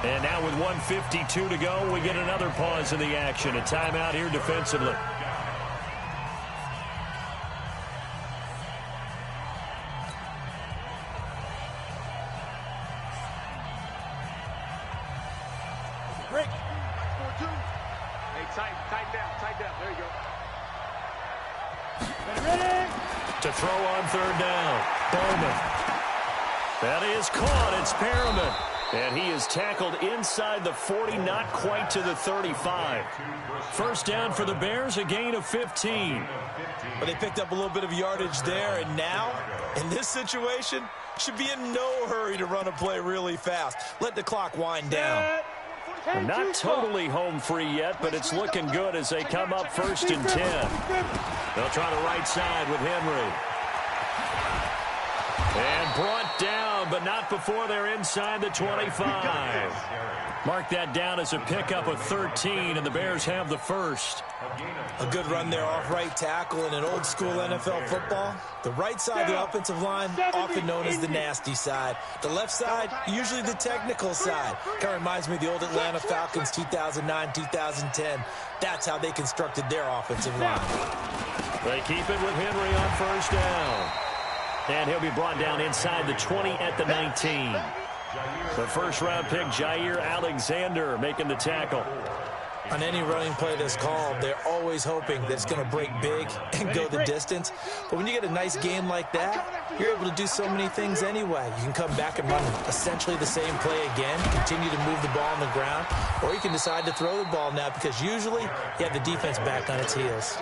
And now with 1:52 to go, we get another pause in the action. A timeout here defensively. Break. 4-2. Hey, tighten down. There you go. Ready. To throw on 3rd down, Bowman. That is caught. It's Perriman. And he is tackled inside the 40, not quite to the 35. 1st down for the Bears, a gain of 15. But they picked up a little bit of yardage there, and now, in this situation, should be in no hurry to run a play really fast. Let the clock wind down. Not totally home free yet, but it's looking good as they come up 1st and 10. They'll try the right side with Henry. And brought down, but not before they're inside the 25. Mark that down as a pickup of 13, and the Bears have the first. A good run there off right tackle in an old-school NFL football. The right side of the offensive line, often known as the nasty side. The left side, usually the technical side. Kind of reminds me of the old Atlanta Falcons 2009-2010. That's how they constructed their offensive line. They keep it with Henry on first down. And he'll be brought down inside the 20 at the 19. The first-round pick, Jair Alexander, making the tackle. On any running play that's called, they're always hoping that it's going to break big and go the distance. But when you get a nice game like that, you're able to do so many things anyway. You can come back and run essentially the same play again, continue to move the ball on the ground, or you can decide to throw the ball now because usually you have the defense back on its heels.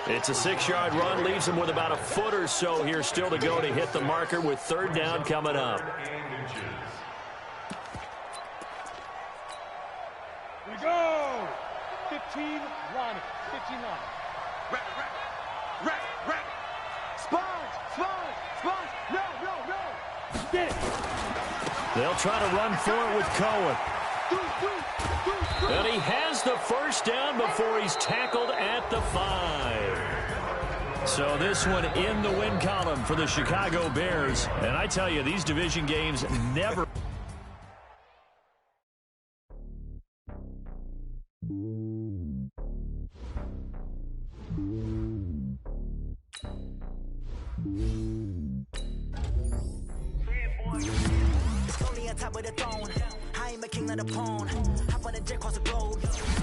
It's a 6-yard run, leaves him with about a foot or so here still to go to hit the marker with third down coming up. We go. 15 line. 15 line. Rack. Sponge. No. Get it. They'll try to run for it with Cohen. And he has the first down before he's tackled at the 5. So this one in the win column for the Chicago Bears. And I tell you, these division games never... Only on top of the throne. I ain't a king of the pawn. Hop on a jet across the globe. I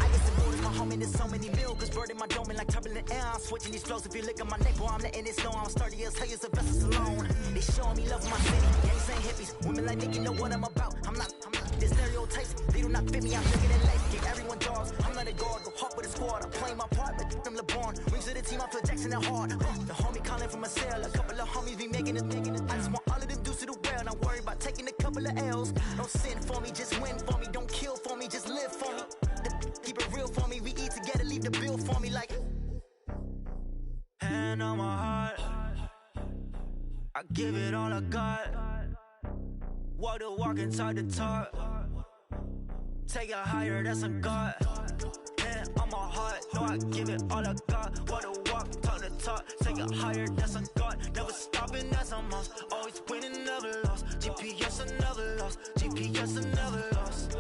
get some gold in my homie. There's so many mil. Cause bird in my dome like turbulent air. I'm switching these flows. If you look at my neck, boy, I'm letting it snow. I'm sturdy as hell as a vessel alone. They showing me love for my city. Gangs ain't hippies. Women like Nicki know what I'm about. I'm not. The stereotypes, they do not fit me. I'm thinking in life. Give everyone jaws. I'm not a guard. Go hard with the squad. I'm playing my part, but I'm LeBron. Rings to the team. I feel Jackson and hard. The homie calling from a cell. A couple of homies be making it. I just want all of them dudes to the well. Not worried about taking a couple of L's. Don't sin for me, just win for me. Don't kill for me, just live for me. Keep it real for me. We eat together, leave the bill for me like. Hand on my heart. I give it all I got. Walk the walk inside the talk. Take it higher, that's a God. Hand on my heart, no, I give it all I got. Walk the walk, talk the talk. Take it higher, that's a God. Never stopping, that's a must. Always winning, never lost. GPS, I never lost. GPS, I never lost.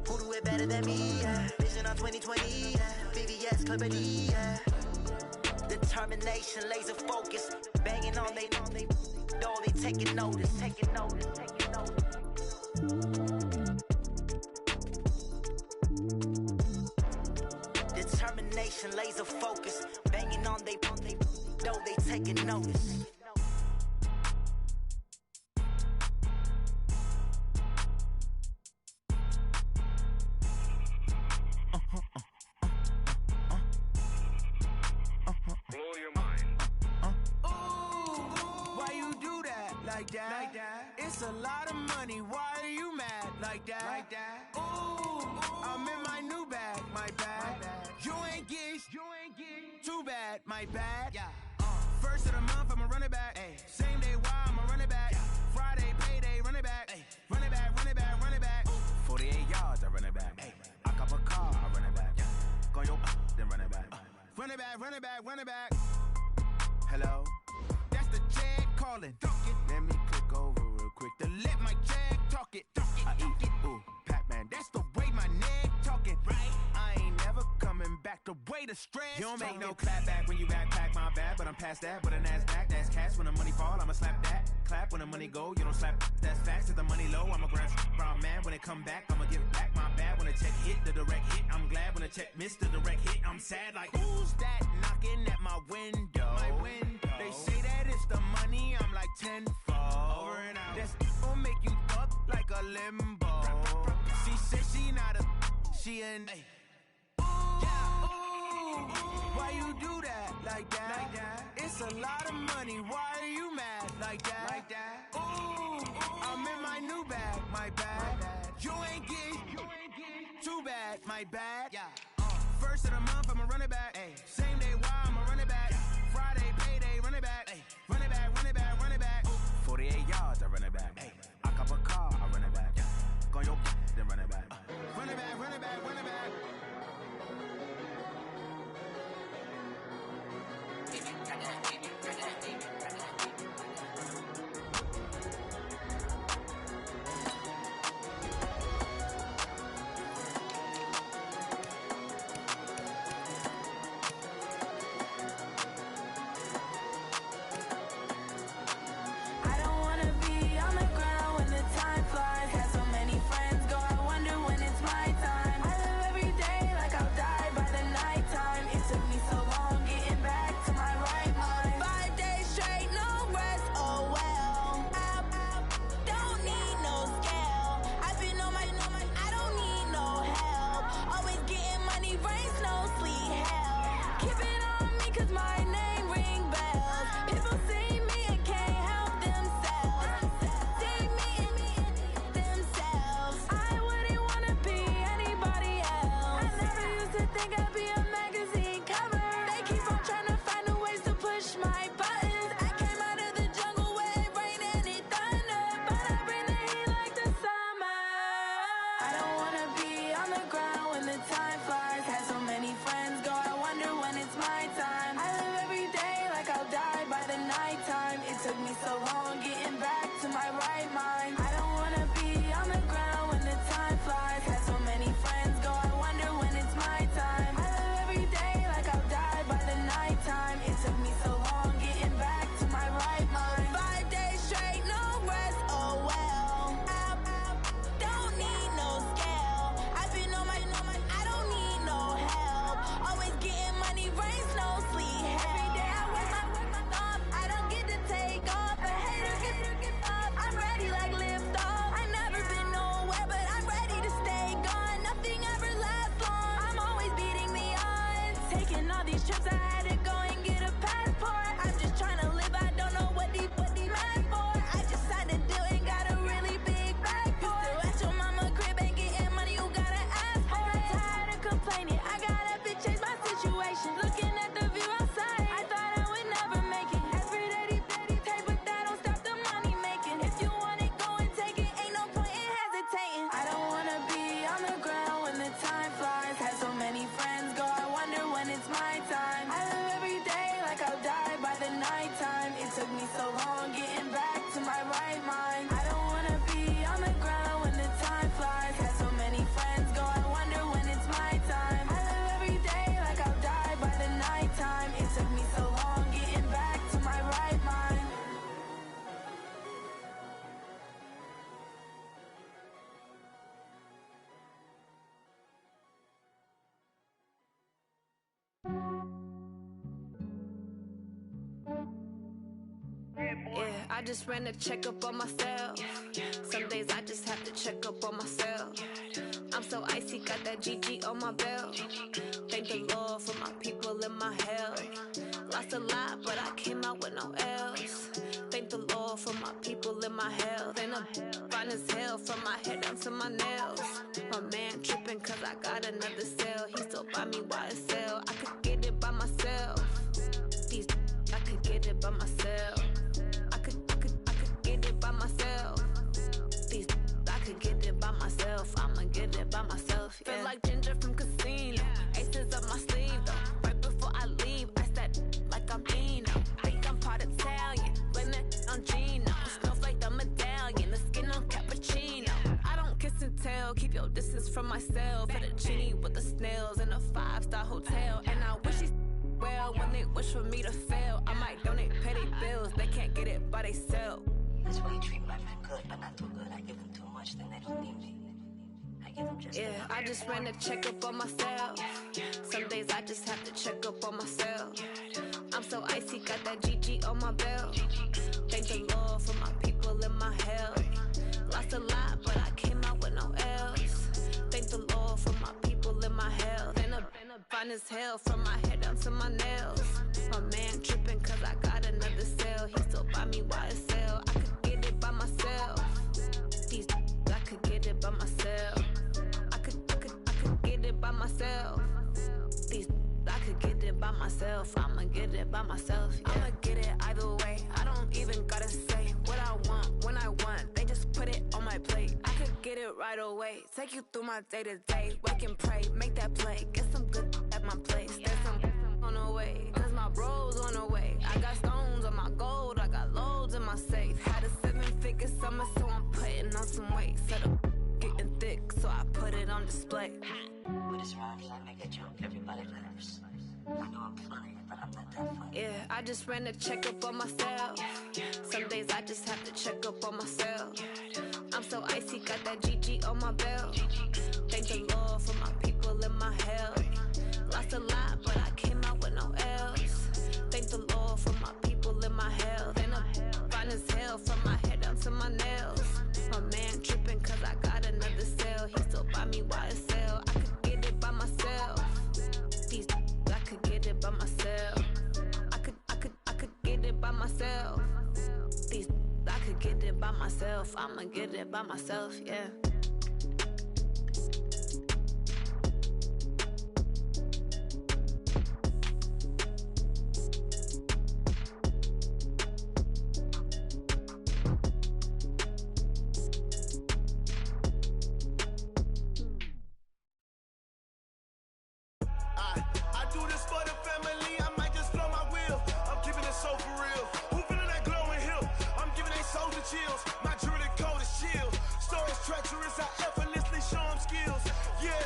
Who do it better than me? Yeah. Vision on 2020. Yeah. BBS, Clippity. Yeah. Determination, laser focus. Banging on they door, they taking notice. Determination, laser focus. Banging on they door, they taking notice. Like that. It's a lot of money. Why are you mad like that? Ooh, I'm in my new bag, my bad. You ain't get too bad, my bad. First of the month, I'ma run it back. Same day, why I'ma run it back. Friday, payday, run it back. Run it back. 48 yards, I run it back. I cop a car, I run it back. Go your then run it back. Run it back. Hello? That's the Jag calling. Let me click over real quick to let my Jag talk it. I eat it, ooh, Pac-Man. That's the way my neck talking. Right? I ain't never coming back the way the stress. You don't make no clap back when you backpack, my bad. But I'm past that with a NASDAQ. That's cash when the money fall, I'ma slap that. Clap when the money go, you don't slap. That's facts. If the money low, I'ma grab brown man. When it come back, I'ma give back my bad. When the check hit, the direct hit. I'm glad when the check missed the direct hit. I'm sad like, who's that knocking at my window? They say that it's the money, I'm like tenfold. Over and out. That's gon' make you up like a limbo. She said she not a, she an. Why you do that like that? It's a lot of money. Why are you mad like that? Ooh, I'm in my new bag, my bad. You ain't get too bad, my bad. First of the month, I'ma run it back. Same day, why I'ma run it back. Friday, payday, run it back. Run it back. 48 yards, I run it back. I cop a car, I run it back. Go your then run it back. these trips, I had to go and get a passport. I'm just trying to live, I don't know what these mad for. I just signed a deal and got a really big bag for it. Still at your mama crib and getting money, you gotta ask for it. I got tired of complaining, I got up and changed my situation. Looking at the view outside, I thought I would never make it. Every day these take, but that don't stop the money making. If you want it, go and take it, ain't no point in hesitating. I don't wanna be on the ground when the time flies. Had so many friends go, I wonder when it's my time. I live every day like I'll die by the nighttime. It took me so long getting back to my right mind. I don't wanna be on the ground when the time flies. Had so many friends go, I wonder when it's my time. I live every day like I'll die by the nighttime. It took me so long getting back to my right mind. Yeah, I just ran a checkup on myself. Some days I just have to check up on myself. I'm so icy, got that GG on my belt. Thank the Lord for my people in my health. Lost a lot, but I came out with no else. Thank the Lord for my people in my health. And I'm fine as hell from my head down to my nails. My man tripping cause I got another cell. He still buy me YSL. I could get it by myself. These I could get it by myself. I could get it by myself. These I could get it by myself. I'ma get it by myself. Yeah. Feel like Ginger from Casino. Aces up my sleeve though. Right before I leave, I said like I'm Eno. Think I'm part Italian. Blame it on Gino. Snowflake the medallion. The skin on cappuccino. I don't kiss and tell. Keep your distance from myself. Fettuccine with the snails in a 5-star hotel. And I wish he's well when they wish for me to fail. I might donate petty bills. They can't get it by themselves. That's why you treat my friend good, but not too good. I give them too much, then they don't need me. I give them just enough. I just ran a checkup on myself. Some days I just have to check up on myself. I'm so icy, got that GG on my belt. Thank the Lord for my people in my health. Lost a lot, but I came out with no else. Thank the Lord for my people in my health. And I'm fine as hell from my head down to my nails. My man tripping cause I got another cell. He still buy me YSL. I could get it by myself. These I could get it by myself. I could get it by myself. These I could get it by myself. I'ma get it by myself. Yeah. I'ma get it either way. I don't even gotta say what I want when I want. They just put it on my plate. I could get it right away. Take you through my day to day. Wake and pray, make that play. Get some good at my place. There's some on the way. Cause my bro's on the way. I got stones on my gold. I got loads in my safe. Had a 7-figure summer, so I'm putting on some weight. Set up getting thick, so I put it on display. With this rhyme, I make a joke, everybody laughs. I know I'm funny, but I'm not that funny. Yeah, I just ran a checkup on myself. Some days I just have to check up on myself. I'm so icy, got that GG on my belt. Thank the Lord for my people in my health. Lost a lot, but I came out with no else. Thank the Lord for my people in my health. And I'm fine as hell from my head down to my nails. My man tripping cause I got another cell. He still buy me YSL. I could get it by myself. These I could get it by myself. I could get it by myself. These I could get it by myself. I'ma get it by myself, yeah. I do this for the family, I might just blow my wheel. I'm keeping it so for real. Who feeling that glowing hill? I'm giving they soldier chills. My jewelry coat is chill. Stories treacherous, I effortlessly show them skills. Yeah.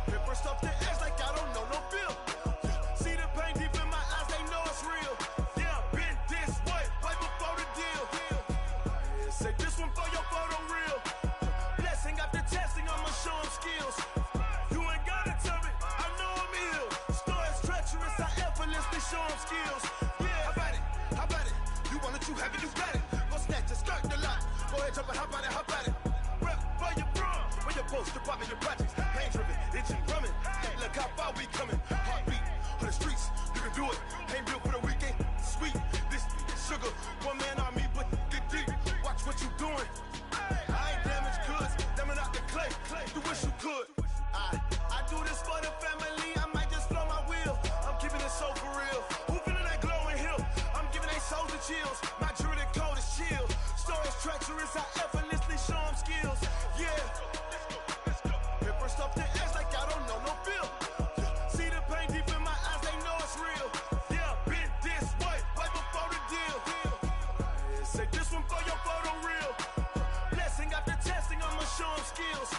Ripper stuff the edge like I don't know no feel. See the pain deep in my eyes, they know it's real. Yeah, been this way, right before the deal. Say this one for your photo reel. Blessing after testing, I'ma show them skills. You ain't gotta tell me, I know I'm ill. Stories treacherous, I effortlessly show them skills. Yeah, how about it? How about it? You want it, you have it, you got it. Go snatch it, skirt the lot. Go ahead, jump it, how about it? How about it? Rep for your bro, for your post, your pop, and your projects. Pain driven, itching, drumming. Look how far we coming. Heartbeat, for the streets. You can do it. Ain't built for the weekend. Sweet. This sugar. One man on me, but get deep. Watch what you doing. I ain't damaged goods. Damn out the clay. You wish you could. I do this for the family. I might just blow my wheel. I'm keeping it so for real. Who feeling that glowing hill? I'm giving they souls the chills. My jewelry code is chill. Stories treacherous. I effortlessly show them skills. Yeah. Paper stuff the edge like I don't know no feel. See the pain deep in my eyes. They know it's real. Yeah, been this way before the deal. Say this one for your photo reel. Blessing after testing, I'ma show them skills.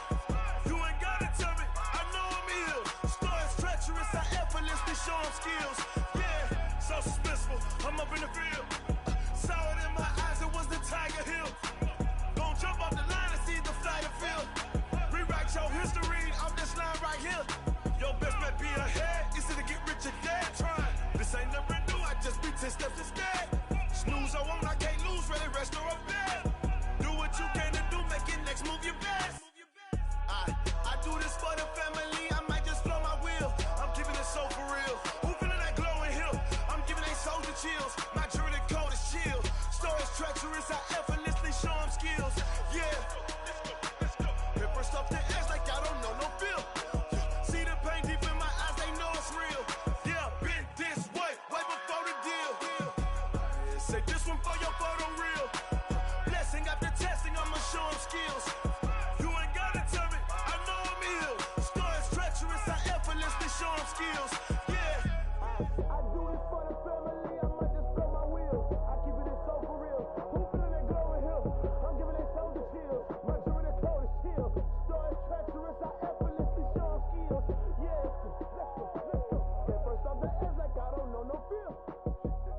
You ain't gotta tell me, I know I'm ill. Stories treacherous, I effortlessly show them skills. Yeah, so suspenseful, I'm up in the field. Saw it in my eyes, it was the Tiger Hill. Gon' jump off the line and see the flight of field. Rewrite your history off this line right here. Your best bet be ahead, easy to get rich or dead. Trying, this ain't never new, I just be 10 steps instead. Snooze, I won't, I can't lose, ready, rest or up bed. Do what you can to do, make it next move your best. I do this for the family, I might just blow my wheel. I'm keeping it so for real. Who feeling that glowing hill? I'm giving they souls the chills. My jewelry code is chill. Stories treacherous, I effortlessly show them skills. Yeah. Paper stuff the edge like I don't know no feel. See the pain deep in my eyes, they know it's real. Yeah, been this way before the deal. Say this one for your photo reel. Blessing after testing, I'ma show them skills. You ain't gotta tell me, I know I'm ill. Stories treacherous, I effortlessly show them skills. Yeah. I do this for the family, I might just blow my wheel. I keep it so for real. Who feeling that glowing hill? I'm giving they souls the chills. My jewelry code is chill. Stories treacherous, I effortlessly show them skills. Yeah, let's go. Get first off the edge like I don't know no feel.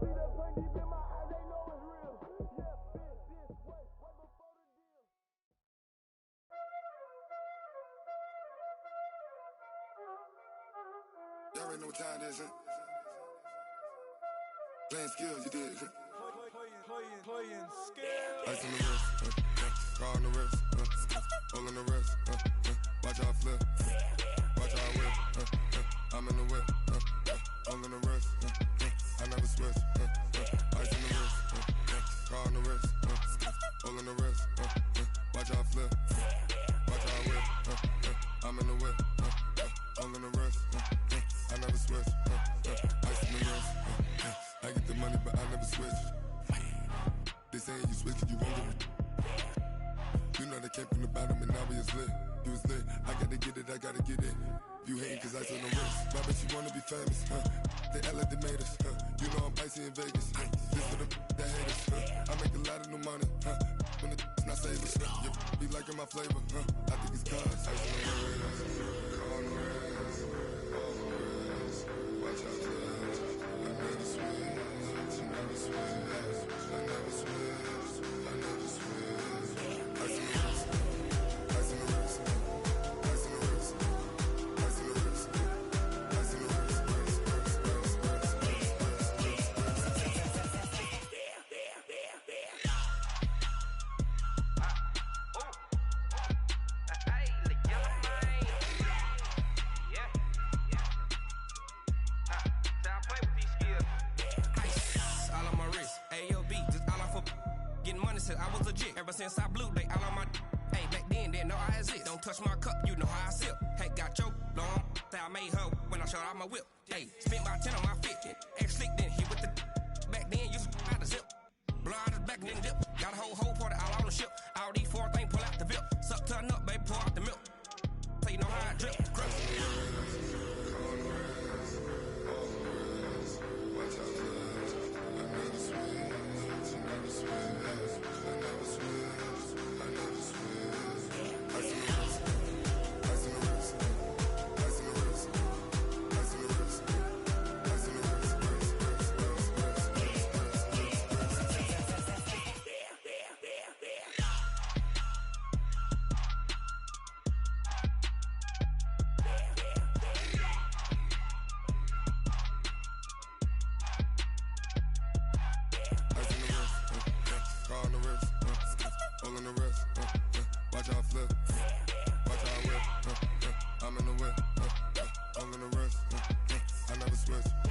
See that pain deep in my eyes, they know it's real. Yeah, been this way before the deal. Y'all already know what time it is, huh? Playing skills, you did. Playing skills. Ice on the wrist, car on the wrist, hole in the wrist, watch out flip, watch out whip, I'm in the whip, hole in the wrist, I never switch, ice on the wrist, car on the wrist, hole in the wrist, watch out flip, watch out whip, I'm in the whip, hole in the wrist, I never switch, ice on the wrist, I get the money but I never switch. They saying you switch, you won't get it. You know they came from the bottom and now we is lit. You was lit, I gotta get it, I gotta get it. You hating cause ice on the wrist. My bitch, you wanna be famous, They act like they made us, You know I'm icy in Vegas, This for the that hate us, I make a lot of new money, When it's not savers, You be liking my flavor, I think it's cause ice on the wrist, on the wrist, on the wrist. Watch out for that, I never switch, I never switch. I never switch, I never switch. Ice in the wrist, ice in the wrist, ice in the wrist, ice in the wrist, ice in the wrist, I was legit ever since I blew they all on my hey back then didn't know I exist. Don't touch my cup, you know how I sip. Hey, got your long that I made her when I showed out my whip. Hey, spent about 10 on my fit. Ex slick then hit with the back then used to out the zip. Blow out his back then dip. Got a whole party all on the ship. All these four things pull out the VIP. Suck to a nut, baby, pour out the milk. So you know how I drip. Crush. I'm in the whip, I'm in the wrist, I never switch.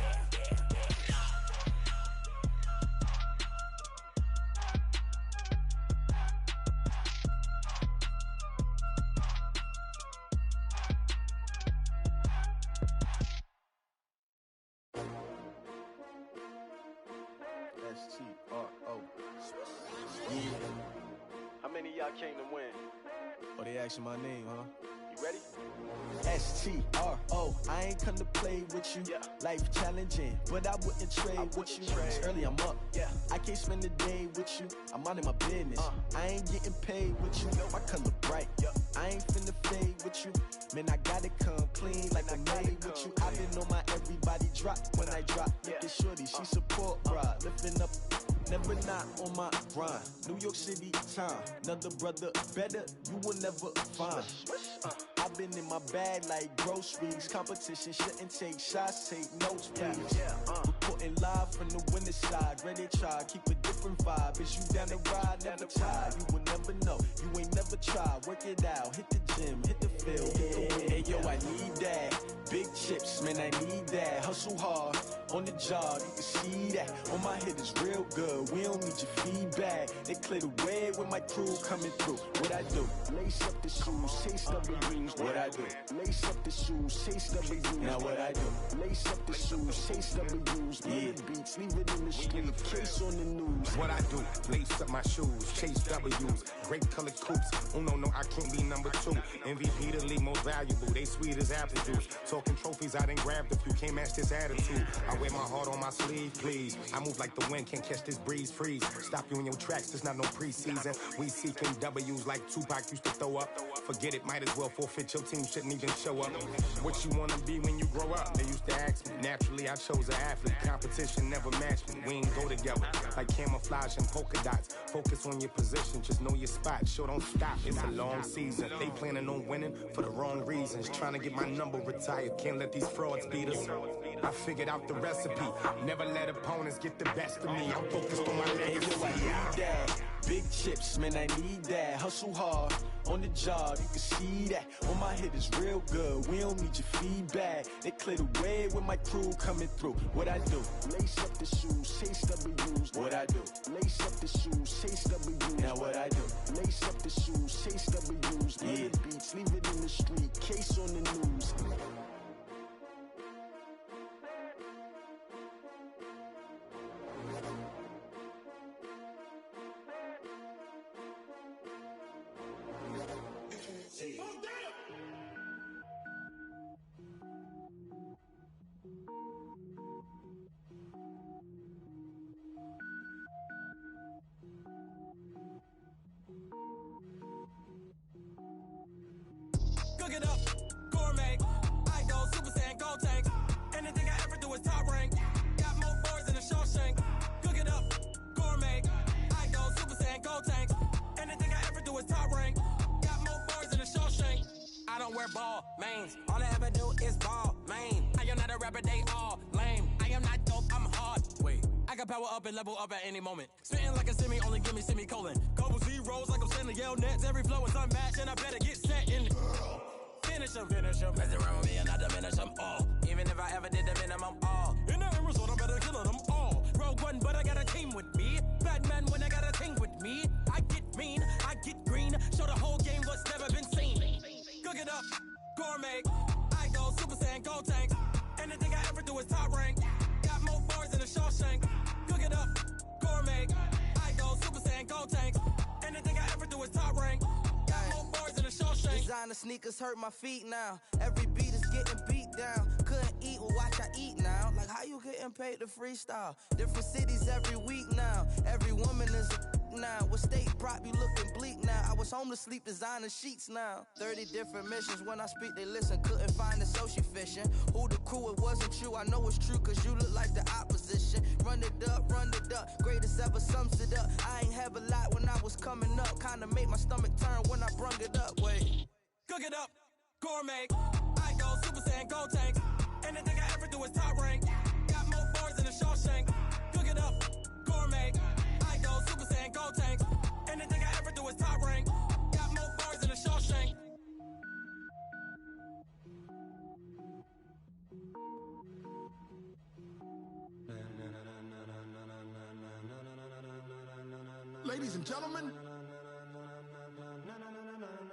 I came to win. Oh, they asking my name, huh? You ready? S-T-R-O, I ain't come to play with you. Yeah. Life challenging, but I wouldn't trade with you. It's early, I'm up. Yeah. I can't spend the day with you. I'm minding my business. I ain't getting paid with you. My color bright. I ain't finna fade with you. Man, I gotta come clean like I'm made with you. I've been on my everybody drop when I drop. Look at shorty, she support, bruh. Lifting up, never not on my grind. New York City time. Another brother better, you will never find. I've been in my bag like groceries. Competition shouldn't take shots, take notes, please. Reporting live from the winter side. Ready to try, keep a different vibe. Is you down the ride, never tired. You will never know, you ain't never tried. Work it out, hit the gym, hit the field, hit the wind. Hey yo, I need that. Big chips, man, I need that. Hustle hard, on the job, you can see that. On my head is real good, we don't need your feedback. They clear the way with my crew coming through. What I do? Lace up the shoes, chase W's. What I do? Lace up the shoes, chase W's. Now what I do? Lace up the shoes, chase W's. Yeah. Beats, leave it in the street, case on the news. What I do? Lace up my shoes, chase W's. Great colored coops. Oh no, I can't be number 2. MVP the league most valuable. They sweet as apple juice. Talking trophies, I didn't grab the few. Can't match this attitude. I wear my heart on my sleeve, please. I move like the wind, can't catch this breeze, freeze. Stop you in your tracks, there's not no preseason. We seeking W's like Tupac used to throw up. Forget it, might as well forfeit. Your team shouldn't even show up. What you wanna be when you grow up? They used to ask me. Naturally, I chose an athlete. Competition never matched me. We ain't go together. Like camouflage and polka dots. Focus on your position, just know your spot. Sure, don't stop. It's a long season. They planning on winning for the wrong reasons. Trying to get my number retired. Can't let these frauds beat us. I figured out the recipe. Never let opponents get the best of me. I'm focused on my legacy. Hey, yo, I need that. Big chips, man, I need that. Hustle hard, on the job, you can see that. On my head is real good, we don't need your feedback. They clear the way with my crew coming through. What I do? Lace up the shoes, chase W's. What I do? Lace up the shoes, chase W's. Now what I do? Lace up the shoes, chase W's. Yeah. Beats, leave it in the street, case on the news. Cook it up, gourmet. I go Super Saiyan, gold tank. Anything I ever do is top rank. Got more bars than a Shawshank. Cook it up, gourmet. I go Super Saiyan, gold tank. Anything I ever do is top rank. Got more bars than a Shawshank. I don't wear ball mains. All I ever do is ball main. I am not a rapper, they all lame. I am not dope, I'm hard. Wait, I can power up and level up at any moment. Spitting like a semi, only give me semicolon. Couple zeros like I'm sending yell nets. Every flow is unmatched and I better get set in. Finish them. Mess around with me and I diminish them all. Even if I ever did the minimum all. In the end result, I better kill them all. Rogue One, but I got a team with me. Batman when I got a thing with me. I get mean, I get green. Show the whole game what's never been seen. Cook it up, gourmet. I go Super Saiyan, gold tank. Anything I ever do is top rank. Got more bars than a Shawshank. Cook it up, gourmet. I go Super Saiyan, gold tank. Anything I ever do is top rank. Got more bars than a Shawshank. Designer sneakers hurt my feet now. Every beat is getting beat down. Couldn't eat, well watch I eat now. Like how you getting paid to freestyle? Different cities every week now. Every woman is a now. What state prop you looking bleak now? I was home to sleep designer sheets now. 30 different missions. When I speak they listen. Couldn't find it so she fishing. Who the crew, it wasn't you. I know it's true cause you look like the opposition. Run it up, greatest ever sums it up. I ain't have a lot when I was coming up. Kinda made my stomach turn when I brung it up. Wait. Cook it up, gourmet. I go Super Saiyan, gold tank. Anything I ever do is top rank. Got more bars than a Shawshank. Cook it up, gourmet. I go Super Saiyan, gold tank. Anything I ever do is top rank. Got more bars than a Shawshank. Ladies and gentlemen.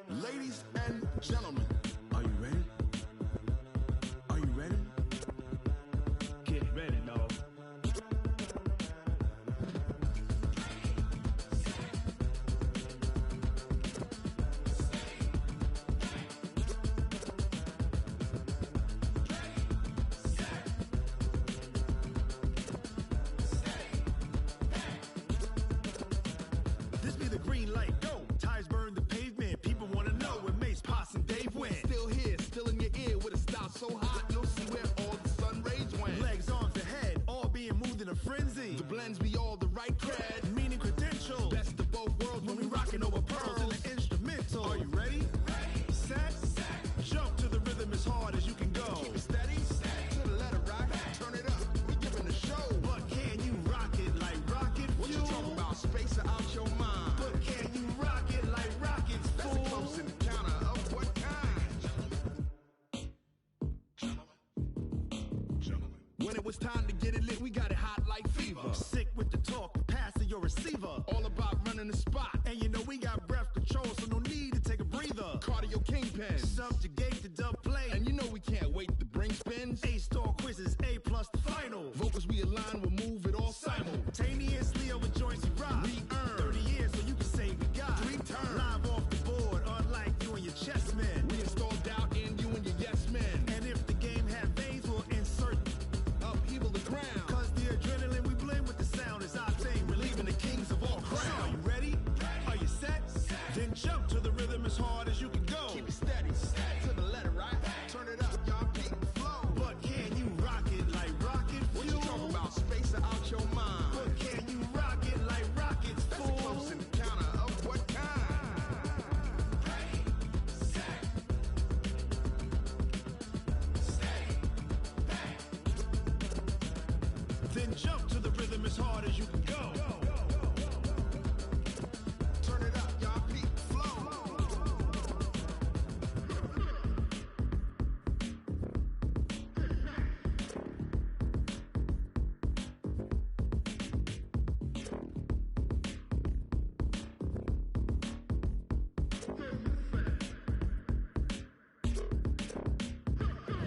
Ladies and gentlemen. Are you ready? Are you ready? Get ready, dog. when it was time to get it lit, we got it hot like fever. Sick with the talk, passing your receiver. All about running the spot. And you know we got breath control, so no need to take a breather. Cardio kingpin, subjugate the dub play. And you know we can't wait to bring spins. A-star quizzes, A+ the final. Vocals we align, we'll move it all simultaneously over joints we rock. We earn 30 years, so you can say we got 3 turns. Live off the board, unlike you and your chess men. We install doubt in you and your yes men. And if the game had veins, we'll insert upheaval the ground. Cause the adrenaline we blend with the sound is our thing. Relieving the kings of all crowns. So are you ready? Are you set? Then jump to the rhythm as hard as you can go. Keep it steady, to the letter, right? Turn it up, y'all, keep the flow. But can you rock it like rocket fuel? What you talking about? Space out your mind. But can you rock it like rockets, fool? That's close in the counter of what kind? Ready, set, steady, bang. Then jump to the rhythm as hard as you can go. Turn it up, y'all, keep the flow.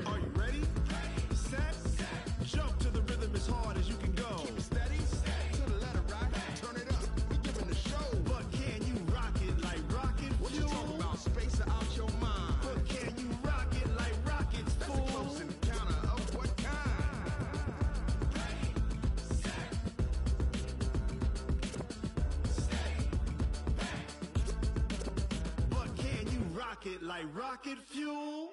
Are you ready? Set, jump to the rhythm as hard as you can go. Keep it steady, to the letter, right? Turn it up, we giving the show. But can you rock it like rocket fuel? What you talking about? Space out your mind. But can you rock it like rockets, fool? That's close in the counter of what kind? Ready, set, steady, bang. But can you rock it like rocket fuel?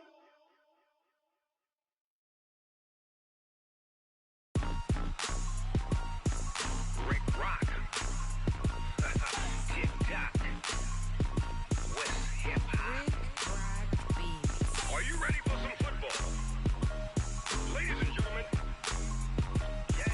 Rick Rock. Tick tock. West hip hop. Are you ready for some football? Ladies and gentlemen. Yeah.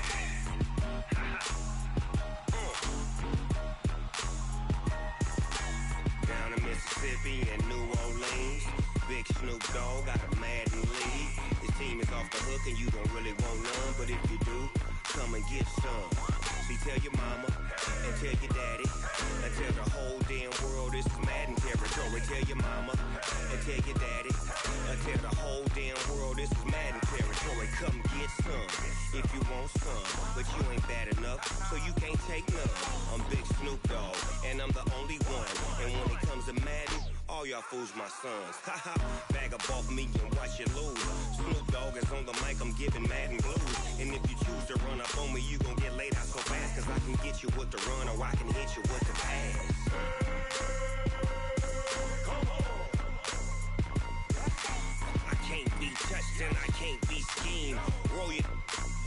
Down in Mississippi and New Orleans, Big Snoop Dogg got a Madden league. His team is off the hook and you don't really want none, but if you do, come and get some. See, tell your mama and tell your daddy and tell the whole damn world this is Madden territory. Tell your mama and tell your daddy and tell the whole damn world this is Madden territory. Come get some if you want some, but you ain't bad enough, so you can't take none. I'm Big Snoop Dogg and I'm the only one. And when it comes to Madden, all y'all fools my sons. Haha, bag up off me and watch you lose. Snoop Dogg is on the mic, I'm giving Madden blues. And if you choose to run up on me, you gon' get laid out so fast. Cause I can get you with the run or I can hit you with the pass. Come on. I can't be touched and I can't be schemed. Roll you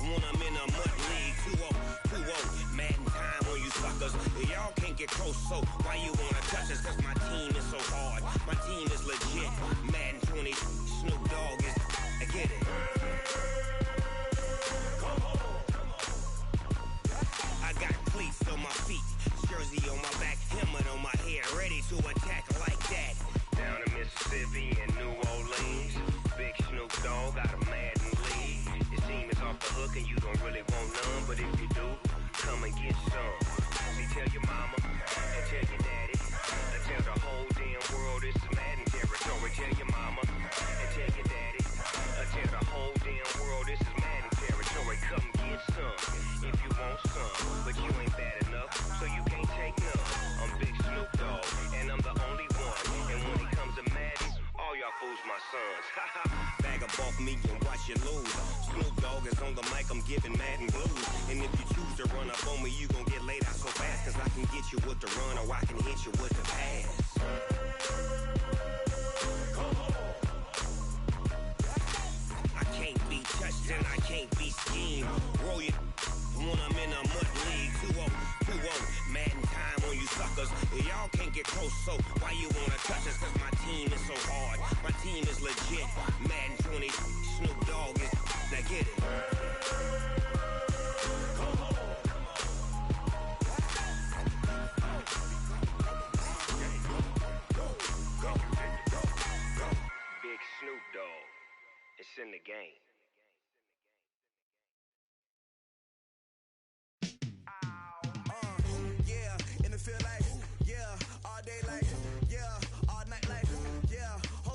when I'm in a mud league. 2-0, Madden time on you suckers. Y'all can't get close, so why you wanna touch us? Cause my team is so hard. My team is legit. Madden 20, Snoop Dogg is. I get it. Come on. I got cleats on my feet, jersey on my back, helmet on my head, ready to attack like that. Down in Mississippi and New Orleans, Big Snoop Dogg got a Madden league. His team is off the hook and you don't really want none, but if you do, come and get some. See, tell your mama and tell your daddy and tell the whole damn world this is Madden territory. Tell your mama and tell your daddy and tell the whole damn world this is Madden territory. Come get some if you want some, but you ain't bad enough, so you can't take none. I'm Big Snoop Dogg and I'm the only one. And when it comes to Madden, all y'all fools my sons. Haha, bag up off me and watch you lose. Snoop Dogg is on the mic, I'm giving Madden blues. And if you choose to run up on me, you gon' get laid out so fast. Cause I can get you with the run or I can hit you with the pass. Come on. I can't be touched and I can't be schemed. Roll you when I'm in a mud league. 2-0, Madden time on you suckers. Y'all can't get close, so why you wanna touch us? Cause my team is so hard. My team is legit. Madden 20, Snoop Dogg is. Now get it. Come on. Big Snoop Dogg. It's in the game.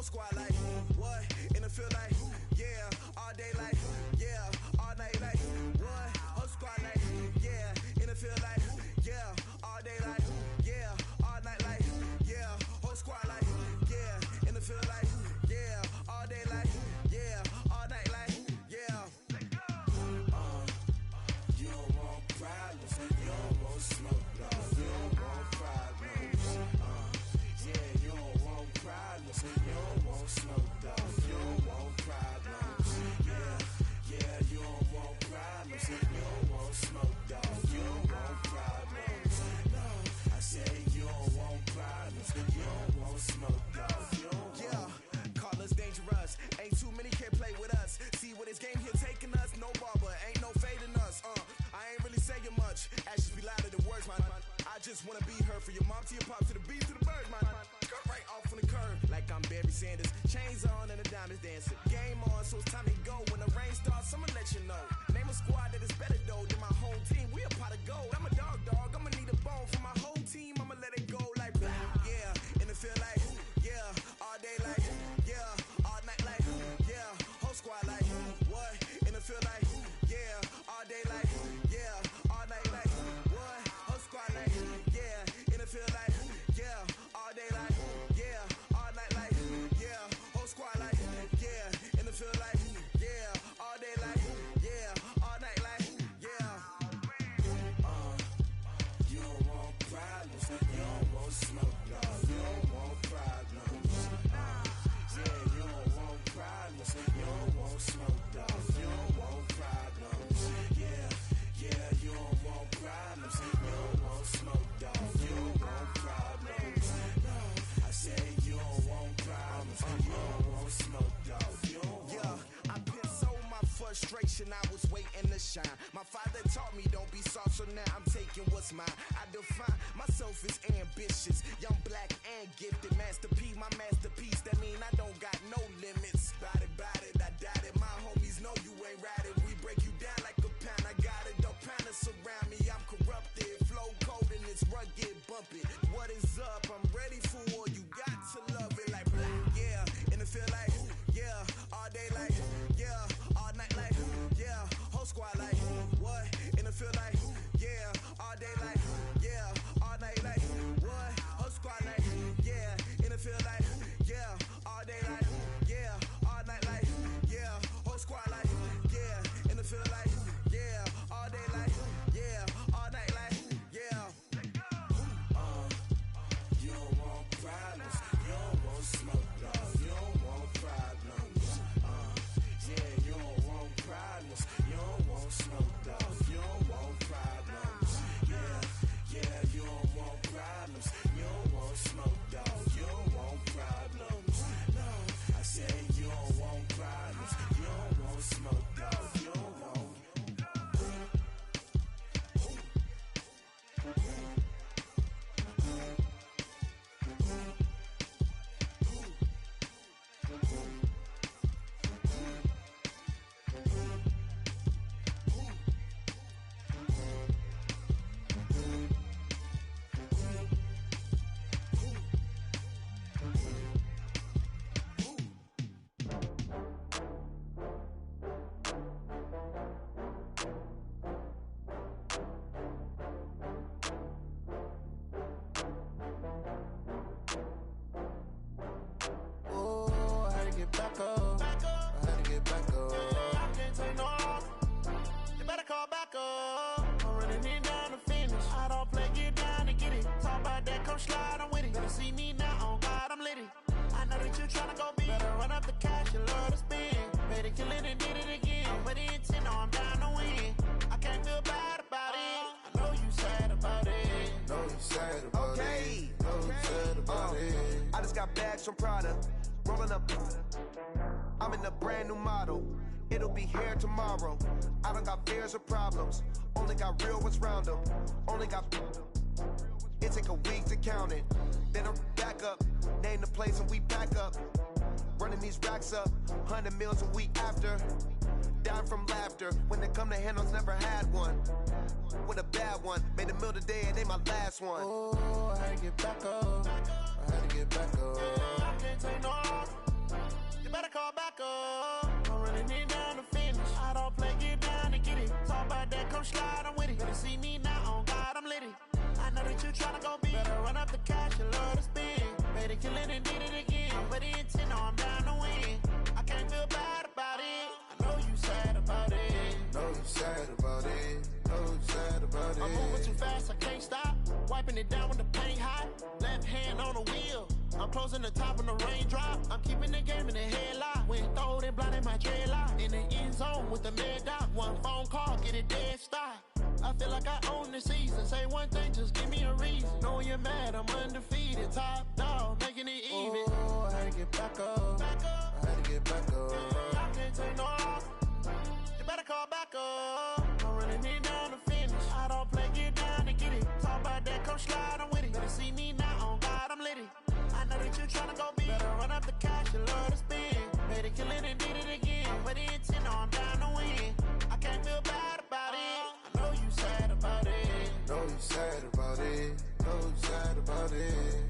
squad like, what? In the field like, yeah. All day like, yeah. All night like, what? Whole squad like, yeah. In the field like, yeah. All day like, yeah. All night like, yeah. Whole squad like, yeah. In the field like, yeah. All day like, yeah. All night like, yeah. You don't want problems, you don't want smoke, dog. You don't want problems. Yeah, you don't want problems, you don't want smoke, dog. You don't want problems. Yeah, you don't want problems, you don't want smoke, dog. You don't want problems. No, I say you don't want problems, you don't want smoke, dog. You don't call us dangerous. Ain't too many can play with us. See what this game here taking us? No barber, ain't no fading us. I ain't really saying much. Actions be louder than words, man. I just wanna be heard from your mom to your pop to the beat to the birds, man. Skirt right off on the curb, like I'm Barry Sanders. Chains on and the diamonds dancing. Game on, so it's time to go. When the rain starts, I'ma let you know. Name a squad that is better though than my home team. We a pot of gold. I'm a dog. I'ma need a bone for my whole team. I'ma let it go like, yeah. In the field like, yeah. All day like, yeah. All night like, yeah. Whole squad like, what? In the field like, yeah. All day like, yeah. All night like, what? Whole squad like, yeah. In the field like, yeah. All day like, yeah. All night like, yeah. Whole squad like, yeah. In the field like, yeah. All day like, yeah. All night like, yeah. You don't want problems, you don't want smoke, dog. You don't want problems. Yeah, you don't want problems, you don't want smoke, dog. You don't want problems. Yeah, you don't want problems, you don't want smoke, dog. You don't want problems. No, I say you don't want problems, you don't want smoke, dog. You don't want. I put so my frustration, I was waiting to shine. My father taught me don't be soft, so now I'm taking what's mine. I define myself as ambitious, young, black, and gifted. Master P, my masterpiece. That mean I don't got no limits. Bout it, I doubt it. My homies know you ain't ratted. We break you down like a pound. I got it, don't panic surround me. I'm corrupted, flow cold and it's rugged, bumpy. What is up? I'm ready for war. You got to love it like black. Yeah, in the field like, yeah. All day like, yeah. All night like, yeah. Whole squad like, what? In the field like, yeah. All day like, yeah. All night like, what? Whole squad like, yeah. In the field like, yeah. All day like, yeah. All night like, yeah. Whole squad like, yeah. In the field like, yeah. All day like, yeah. All night like, yeah. You don't want problems, you don't want smoke, dog. You don't want problems. Yeah, you don't want problems, you don't want smoke, dog. You don't want problems. Yeah, you don't want problems, you don't want smoke, dog. You don't want problems. No, I say you don't want problems, you don't want smoke, dog. You don't want. From Prada, rolling up. I'm in a brand new model. It'll be here tomorrow. I don't got fears or problems. Only got real ones round them. Only got. It take a week to count it. Then I'm back up. Name the place and we back up. Running these racks up. 100 meals a week after. Down from laughter. When they come to handles, never had one. With a bad one. Made a meal today and they my last one. Oh, I had to get back up. I had to get back up. I can't take no loss. You better call back up. I'm running it down to finish. I don't play, get down and get it. Talk about that, come slide, I'm with it. Better see me now, on God, I'm lit it. I know that you tryna go big. Better run up the cash and love to spend. Made it, kill it, and did it again. But the intent, I'm down to win. I can't feel bad about it. I know you sad about it. Know you sad about it. Know you sad about it. I'm moving too fast, I can't stop. Wiping it down when the paint hot. Left hand on the wheel. I'm closing the top when the raindrop. I'm keeping the game in the headlock. Went throwed and blinded my dreadlock. In the end zone with the mad dot. One phone call, get it dead stop. I feel like I own the season. Say one thing, just give me a reason. Knowing you're mad, I'm undefeated. Top dog, making it even. Oh, I had to get back up. I had to get back up. I can't take no loss. You better call back up. I'm running it down to finish. I don't play, get down and get it. Talk about that, come slide, I'm with it. Better see me now, on God, I'm lit it. I know that you tryna go big. Better run up the cash and love to spend. Made it, kill it, and did it again. But the intent, no, I'm down to win. I can't feel bad about it. I know you sad about it. Know you sad about it. Know you sad about it.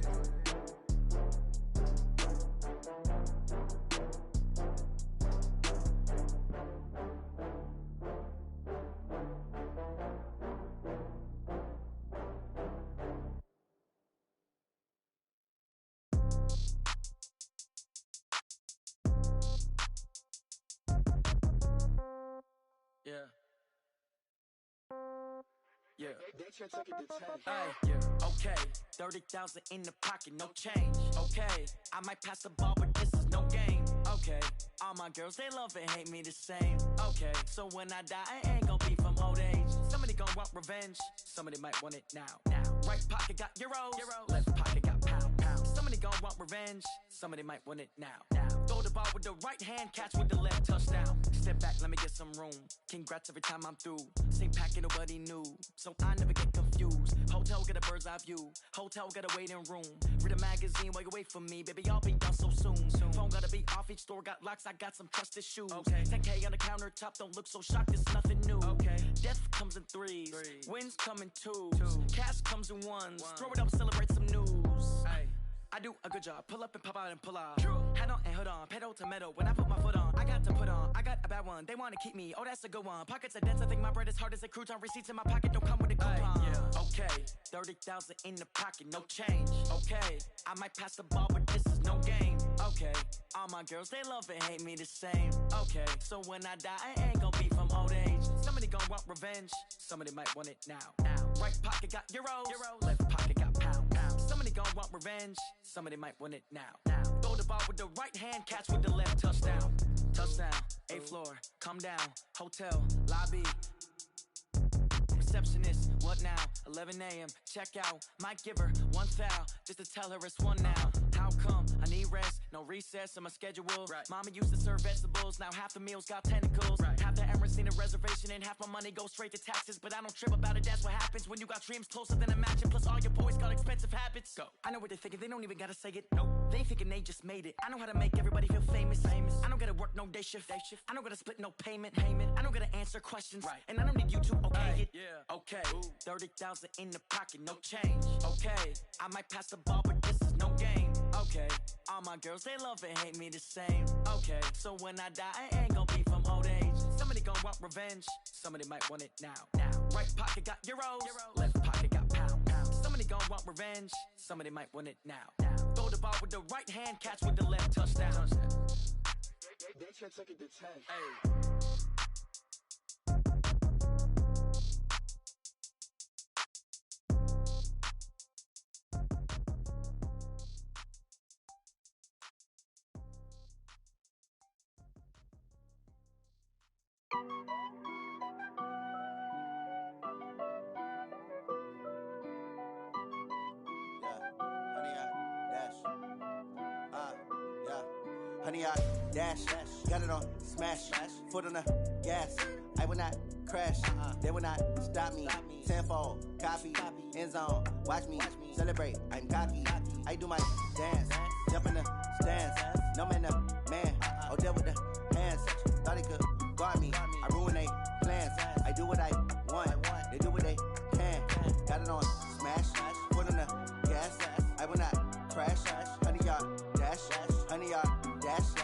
Yeah. Yeah. Hey, yeah. Okay. 30,000 in the pocket, no change. Okay. I might pass the ball, but this is no game. Okay. All my girls, they love and hate me the same. Okay. So when I die, I ain't gonna be from old age. Somebody gonna want revenge. Somebody might want it now. Right pocket got euros. Left pocket got pound. Somebody gonna want revenge. Somebody might want it now. Throw the ball with the right hand, catch with the left, touchdown. Step back, let me get some room. Congrats every time I'm through. Same packet, nobody knew. So I never get confused. Hotel get a bird's eye view. Hotel get a waiting room. Read a magazine while you wait for me. Baby, I'll be done so soon. Phone gotta be off, each store got locks. I got some trusted shoes. Okay. 10K on the countertop, don't look so shocked, it's nothing new. Okay. Death comes in threes. Wins come in twos. Cash comes in ones. Throw it up, celebrate some news. Ay. I do a good job. Pull up and pop out and pull off. Head on and hood on. Pedal to metal. When I put my foot on, I got to put on. I got a bad one. They want to keep me. Oh, that's a good one. Pockets are dense. I think my bread is hard as a crouton. Receipts in my pocket don't come with a coupon. Yeah. Okay. 30,000 in the pocket. No change. Okay. I might pass the ball, but this is no game. Okay. All my girls, they love and hate me the same. Okay. So when I die, I ain't gonna be from old age. Somebody gonna want revenge. Somebody might want it now. Right pocket got euros. Left pocket got pound. Somebody gonna want revenge. Somebody might want it now. Throw the ball with the right hand, catch with the left, touchdown. Touchdown, 8th floor, come down, hotel, lobby. Receptionist, what now? 11 a.m., check out. Might give her one foul, just to tell her it's one now. How come? I need rest, no recess in my schedule. Mama used to serve vegetables, now half the meals got tentacles. Half the Emirates need a reservation and half my money goes straight to taxes. But I don't trip about it, that's what happens when you got dreams closer than a mansion. Plus all your boys got expensive habits. Go. I know what they're thinking, they don't even gotta say it. Nope. They thinking they just made it. I know how to make everybody feel famous. I don't gotta work no day shift. I don't gotta split no payment. I don't gotta answer questions. And I don't need you to okay it. Okay. 30,000 in the pocket, no change. Okay. I might pass the ball, but this is no game. Okay. All my girls, they love and hate me the same. Okay. So when I die, I ain't gonna be from old age. Somebody gonna want revenge. Somebody might want it now. Right pocket got euros. Left pocket got pound. Somebody gonna want revenge. Somebody might want it now. Throw the ball with the right hand, catch with the left, touchdown. They should take it to 10. Hey. Honey, I dash, got it on smash, foot on the gas. I will not crash, they will not stop me. Tenfold, copy, end zone, watch me celebrate. I'm cocky, I do my dance, jump in the stands. No man, the man, oh, deal with the hands. Thought he could guard me, I ruin they plans. I do what I want, they do what they can. Got it on smash, foot on the gas. I will not crash, honey, y'all dash, honey, y'all dash.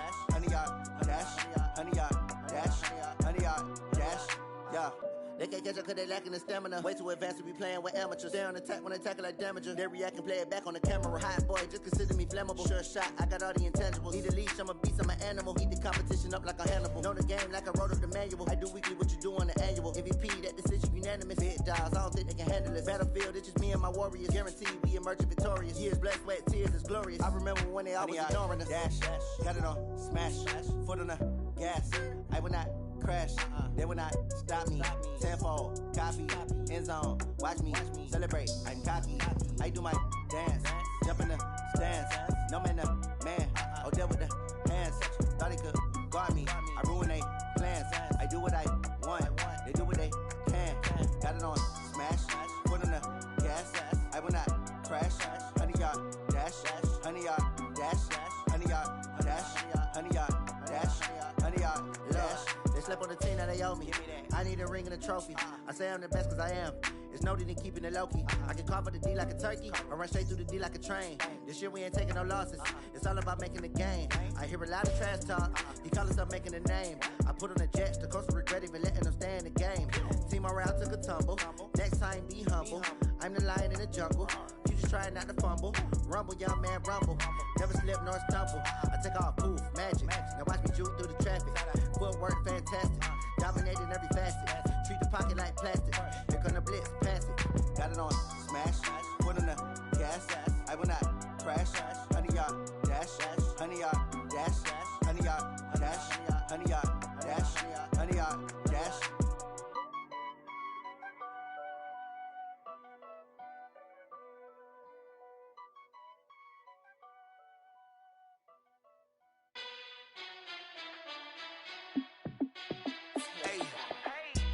They can't catch up cause they lacking the stamina. Way too advanced to be playing with amateurs. They on attack when they tackle like damager. They react and play it back on the camera. Hot boy, just consider me flammable. Sure shot, I got all the intangibles. Need a leash, I'm a beast, I'm an animal. Heat the competition up like a Hannibal. Know the game like I wrote up the manual. I do weekly what you do on the annual. MVP, that decision unanimous. Big dogs, I don't think they can handle it. Battlefield, it's just me and my warriors. Guaranteed we emerging victorious. Years, blood, sweat, tears, it's glorious. I remember when they always ignoring us. Dash, got it on, smash, foot on the gas. I will not crash, they will not stop me. Tenfold, copy, end zone, watch me celebrate. I'm cocky, I do my dance, jump in the stands. No man, the man, oh deal with the hands. Thought he could guard me, I ruin they plans. I do what I want, they do what they can. Got it on, smash, foot on the gas. I will not crash, 100-yard dash, 100-yard dash, 100-yard dash, 100-yard dash, 100-yard dash. They slept on the team, now they owe me. I need a ring and a trophy. I say I'm the best cause I am. It's noted in keeping it low-key. I can cover the D like a turkey, or run straight through the D like a train. This year we ain't taking no losses. It's all about making the game. I hear a lot of trash talk. He call us up making a name. I put on the Jets, the coach will regret even letting them stay in the game. Team morale took a tumble. Next time be humble. I'm the lion in the jungle. You just try not to fumble. Rumble, young man, rumble. Never slip nor stumble. I take off, poof, magic. Now watch me juke through the traffic. Footwork fantastic. Dominating every facet. Treat the pocket like plastic. Here come the blitz, pass it. Got it on, smash. Foot on the gas. I will not crash. 100-yard dash. 100-yard dash. 100-yard dash. 100-yard dash. 100-yard dash.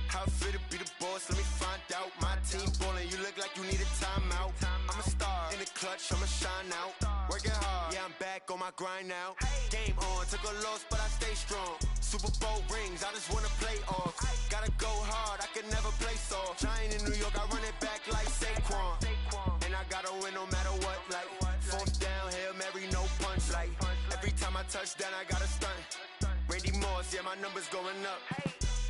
How fit to be the boss? Let me find out. My team ballin', you look like you need a timeout. I'm a star in the clutch, I'ma shine out. Working hard, yeah, I'm back on my grind now. Game on, took a loss, but I stay strong. Super Bowl rings, I just wanna play off. Gotta go hard, I can never play soft. Giant in New York, I run it back like Saquon. And I gotta win no matter what, like fourth down, Hail Mary, no punch. Like every time I touch down, I gotta stunt. Randy Moss, yeah, my numbers going up.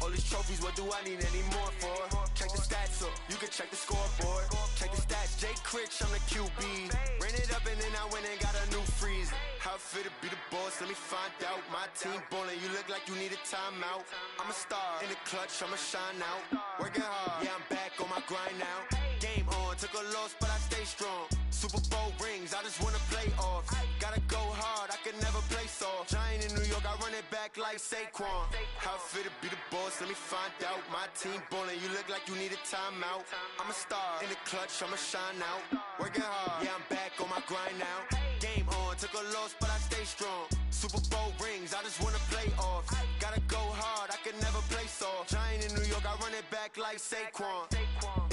All these trophies, what do I need any more for? Check the stats up, you can check the scoreboard. Check the stats, Jake Critch, I'm the QB. Ran it up and then I went and got a new freeze. How fit to be the boss, let me find out. My team ballin', you look like you need a timeout. I'm a star in the clutch, I'ma shine out. Working hard, yeah, I'm back on my grind now. Game on, took a loss, but I stay strong. Super Bowl rings, I just wanna play off. Gotta go hard, I can never play soft. Giant in New York, I run it back like Saquon. How fit to be the boss, let me find out. My team ballin', you look like you need a timeout. I'm a star in the clutch, I'ma shine out. Working hard, yeah, I'm back on my grind now. Game on, took a loss, but I stay strong. Super Bowl rings, I just wanna play off. Gotta go hard, I can never play soft. Giant in New York, I run it back like Saquon.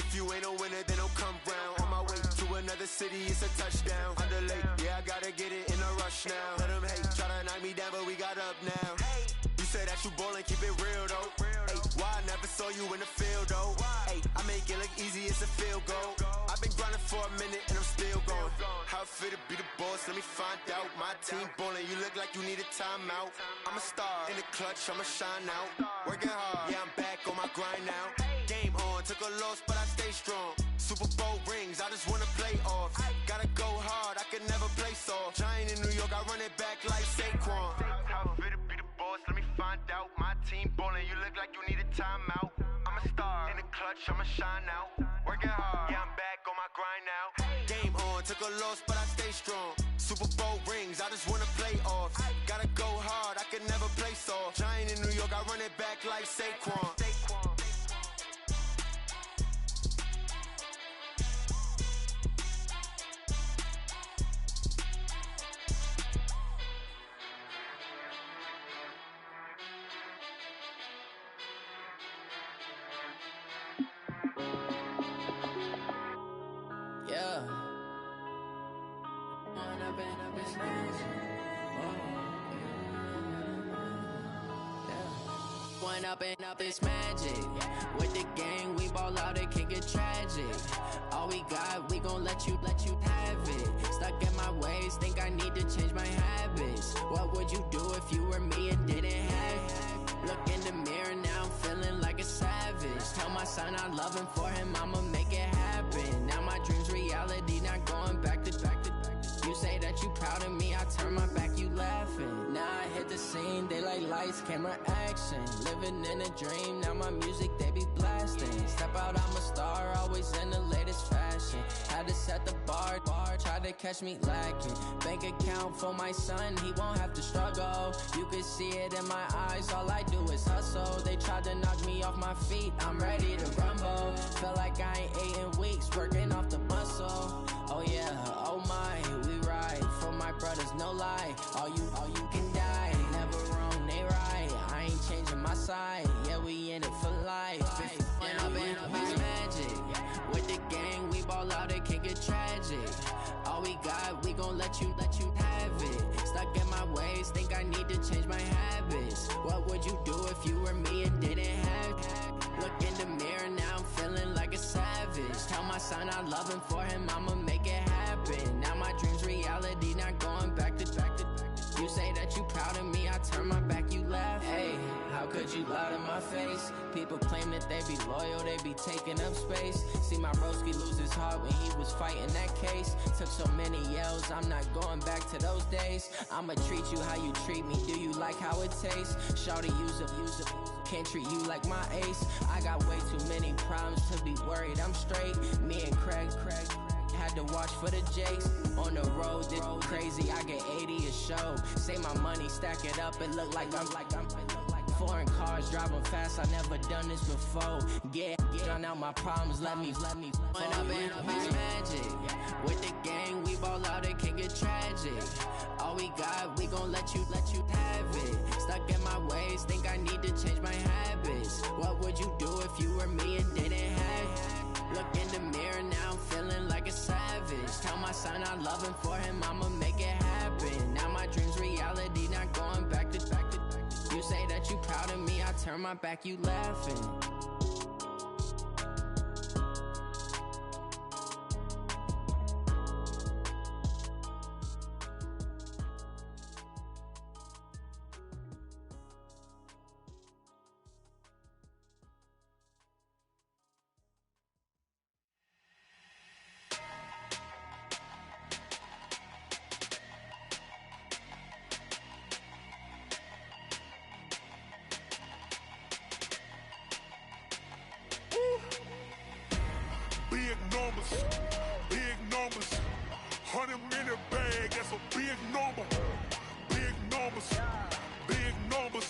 If you ain't a winner, then don't come round. On my way to another city, it's a touchdown. Underlay, yeah, I gotta get it in a rush now. Let them hate, try to knock me down, but we got up now. You say that you ballin', keep it real though. Hey, why I never saw you in the field though? Hey, I make it look easy, it's a field goal. I've been grinding for a minute and I'm still going. How fit to be the boss, let me find out. My team ballin', you look like you need a timeout. I'm a star in the clutch, I'ma shine out. Working hard, yeah, I'm back on my grind now. Game on, took a loss, but I stay strong. Super Bowl rings, I just wanna play off. Gotta go hard, I can never play soft. Giant in New York, I run it back like Saquon. How fit to be the boss, let me find out. My team ballin', you look like you need a timeout. I'm a star in the clutch, I'ma shine out. Working hard, yeah, I'm back on my grind now. Game on, took a loss, but I stay strong. Super Bowl rings, I just wanna play off. Gotta go hard, I can never play soft. Giant in New York, I run it back like Saquon. Yeah. One up and up is magic. With the gang, we ball out, it can get tragic. All we got, we gon' let you have it. Stuck in my ways, think I need to change my habits. What would you do if you were me and didn't have it? Look in the mirror, now I'm feeling like a savage. Tell myself son, I love him. For him, I'ma make it happen. Now my dream's reality, not going back to. You say that you proud of me, I turn my back, you laughing. Now I hit the scene, they like lights, camera, action. Living in a dream, now my music, they be blasting. Step out, I'm a star, always in the latest fashion. Had to set the bar, try to catch me lacking. Bank account for my son, he won't have to struggle. You can see it in my eyes, all I do is hustle. They tried to knock me off my feet, I'm ready to rumble. Felt like I ain't ate in weeks, working off the muscle. Oh yeah, oh my, we ride for my brothers, no lie. All you can die, never wrong, they right. I ain't changing my side, yeah, we in it for life. When I've been magic, with the gang, we ball out, it can get tragic. All we got, we gon' let you have it. Stuck in my ways, think I need to change my habits. What would you do if you were me and didn't have it? Look in the mirror, now I'm feeling like a savage. Tell my son I love him, for him I'ma make it happen. Now my dream's reality, not going back to. You say that you proud of me, I turn my back, you laugh. Hey, how could you lie to my face? People claim that they be loyal, they be taking up space. See my broski lose his heart when he was fighting that case. Took so many yells, I'm not going back to those days. I'ma treat you how you treat me, do you like how it tastes? Shawty, use it. Can't treat you like my ace. I got way too many problems to be worried, I'm straight. Me and Craig had to watch for the Jakes. On the road, this crazy, I get 80 a show. Say my money, stack it up, it look like I'm foreign cars, driving fast, I never done this before. Get drown out my problems, let me. When I've been magic, with the gang, we ball out, it can get tragic. All we got, we gon' let you have it. Stuck in my ways, think I need to change my habits. What would you do if you were me and didn't have it? Look in the mirror, now I'm feeling like a savage. Tell my son I love him, for him I'ma make it happen. Now my dream's reality, not going back to. You say that you proud of me, I turn my back, you laughing. Big numbers, 100 in a bag, that's a big number. Big numbers,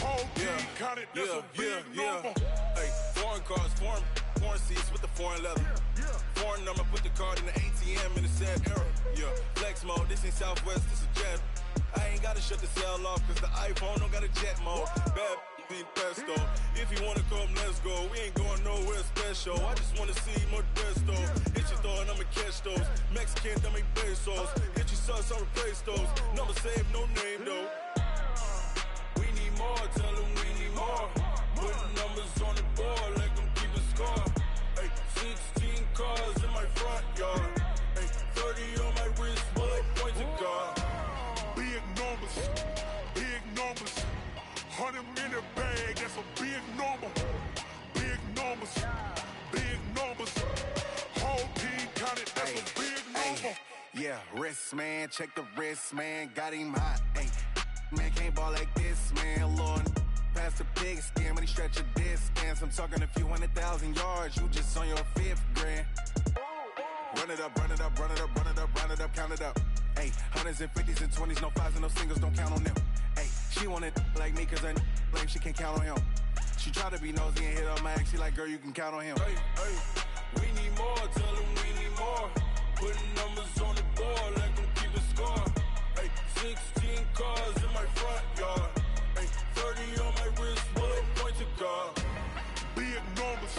whole team counted, that's a big number. Hey, foreign cars, foreign seats with the foreign leather. Foreign number, put the card in the ATM in the sad era. Yeah, flex mode, this ain't Southwest, this is jet. I ain't gotta shut the cell off, cause the iPhone don't got a jet mode. Bad being pesto. If you wanna come, let's go. We ain't going nowhere special. I just wanna see more Modesto. Hit your thought, I'ma catch those. Mexican, dummy pesos. Hit your sus, I'll replace those. Number saved, no name though. We need more, tell them we need more. Putting numbers on the board like I'm keeping score. Hey, 16 cars in my front yard. Hey, 30 on my wrist, while I point to God. Big numbers, 100 in a bag, that's a big number. Big numbers, whole team counted, that's a big number. Yeah, wrist man, check the wrist man, got him hot. Ay, man can't ball like this, man. Lord, past the pig skin when he stretch a distance. I'm talking a few 100,000 yards, you just on your 5th grand. Run it up, count it up. Ay, 100s and 50s and 20s, no 5s and no singles, don't count on them. Ay, she want it like me, cause I blame she can't count on him. She try to be nosy and hit on my ex, she like, girl, you can count on him. Hey, we need more, tell them we need more. Putting numbers on the board like I'm keeping score. Hey, 16 cars in my front yard. Hey, 30 on my wrist, while I point to God. Big numbers,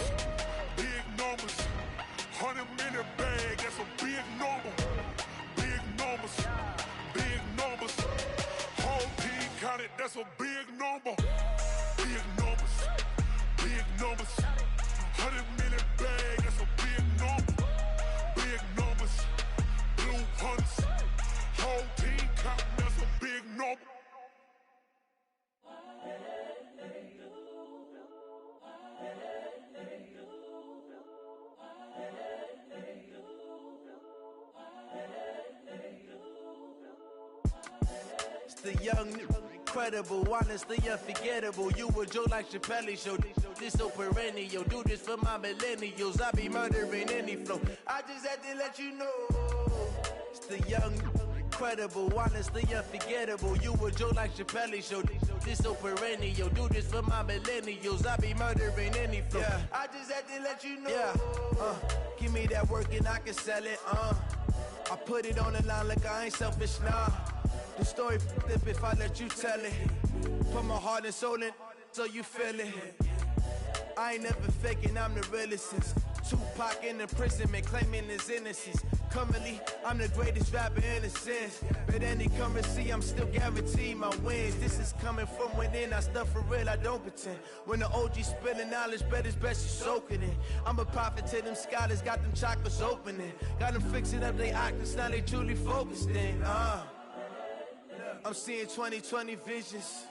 100 in a bag, that's a big number. Big numbers, whole team counted, that's a big number. Big numbers, 100 in a bag, that's a big number. Big numbers, blue hunters, whole team counting, that's a big number. the young, incredible, honestly unforgettable. You a joke like Chappelle Show. This so perennial. Do this for my millennials. I be murdering any flow. I just had to let you know. It's the young, incredible, honestly unforgettable. You a joke like Chappelle Show. This so perennial. Do this for my millennials. I be murdering any flow. Yeah. I just had to let you know. Yeah. Give me that work and I can sell it. I put it on the line like I ain't selfish, nah. The story flip if I let you tell it. Put my heart and soul in so you feel it. I ain't never faking, I'm the realest since Tupac in imprisonment, claiming his innocence. Currently, I'm the greatest rapper in a sense. But any currency, I'm still guaranteed my wins. This is coming from within, I stuff for real, I don't pretend. When the OG spilling knowledge, bet it's best you soak it in. I'm a prophet to them scholars, got them chakras opening. Got them fixing up their octaves, now they truly focused in. I'm seeing 2020 visions.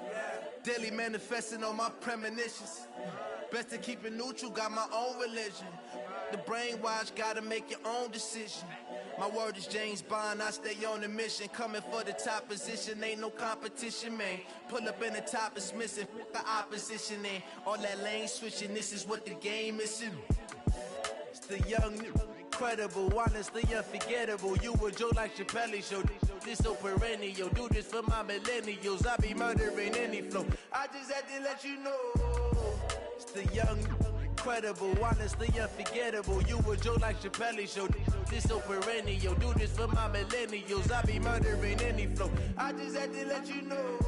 Daily manifesting on my premonitions. Best to keep it neutral, got my own religion. The brainwash, gotta make your own decision. My word is James Bond, I stay on a mission. Coming for the top position, ain't no competition, man. Pull up in the top is missing, the opposition in. All that lane switching, this is what the game is. It's the young, incredible, honestly unforgettable. You a joke like Chappelle Show. This so perennial. Do this for my millennials. I be murdering any flow. I just had to let you know. It's the young, incredible, honestly unforgettable. You a joke like Chappelle Show. This so perennial. Do this for my millennials. I be murdering any flow. I just had to let you know.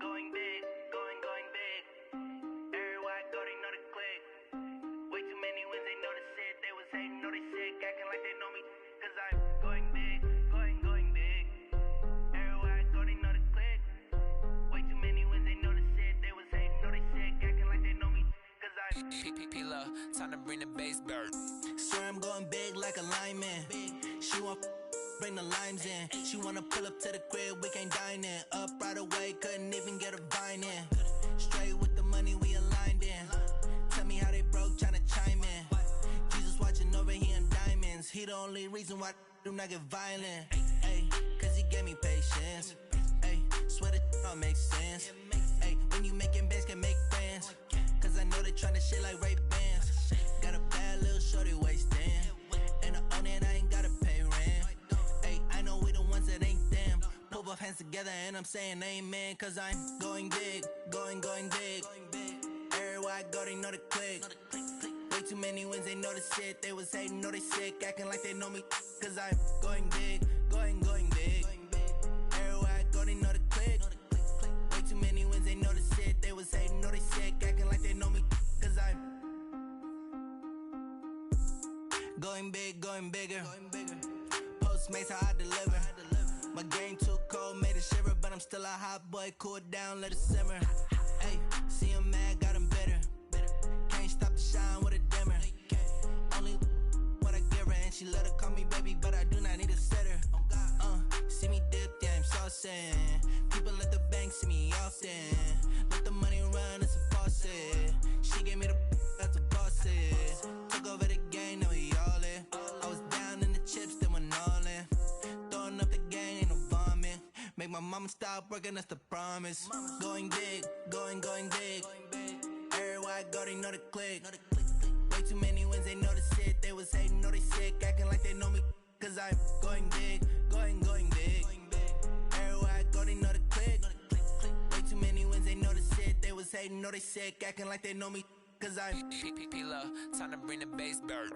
Going big, going big. Everywhere I go, they know the click. Way too many wins, they know the shit. They was hating, know they sick, acting like they know me. Cause I'm going big, going big. Everywhere I go, they know the click. Way too many wins, they know the shit. They was hating, know they sick, acting like they know me. Cause I'm P-P-P-Love, time to bring the bass bird. Swear I'm going big like a lineman. She want bring the limes in. She wanna pull up to the crib, we can't dine in. Up right away, couldn't even get a vine in. Straight with the money, we aligned in. Tell me how they broke, tryna chime in. Jesus watching over, he in diamonds. He the only reason why do not get violent. Ay, cause he gave me patience. Ay, swear that don't make sense. Ay, when you making bands, can make friends. Cause I know they tryna shit like Ray-Bans. Got a bad little shorty wasting. And I own it, I ain't gotta pay rent. Ay, I know we the ones that ain't them. Put both hands together and I'm saying amen. Cause I'm going big, going big. Everywhere I go, they know the click. Way too many wins, they know the shit. They was hating, know they sick, acting like they know me. Cause I'm going big, going big. Everywhere I go, they know the click. Way too many wins, they know the shit. They was hating, know they sick, acting like they know me. Cause I'm going big, going bigger. Postmates how I deliver. My game too cold, made it shiver, but I'm still a hot boy. Cool down, let it simmer. Hey, see him mad, got him bitter. Can't stop the shine with a dimmer. Only what I give her, and she let her call me baby, but I do not need a sitter. See me dip, yeah, I'm saucing. People at the bank see me often. Let the money run, it's a faucet. She gave me the that's a faucet. Took over the game, now we all in. I was down in the chips, then went all in. Throwing up the gang, ain't no vomit. Make my mama stop working, that's the promise. Going big, going big. Everywhere I go, they know the click. Way too many wins, they know the shit. They was hating, know they sick, acting like they know me. Cause I'm going big, going big. Everywhere I go, they know the click. Way too many wins, they know the shit. They was hating, know they sick, acting like they know me. Cause I'm P-P-P-Love, time to bring the bass bird.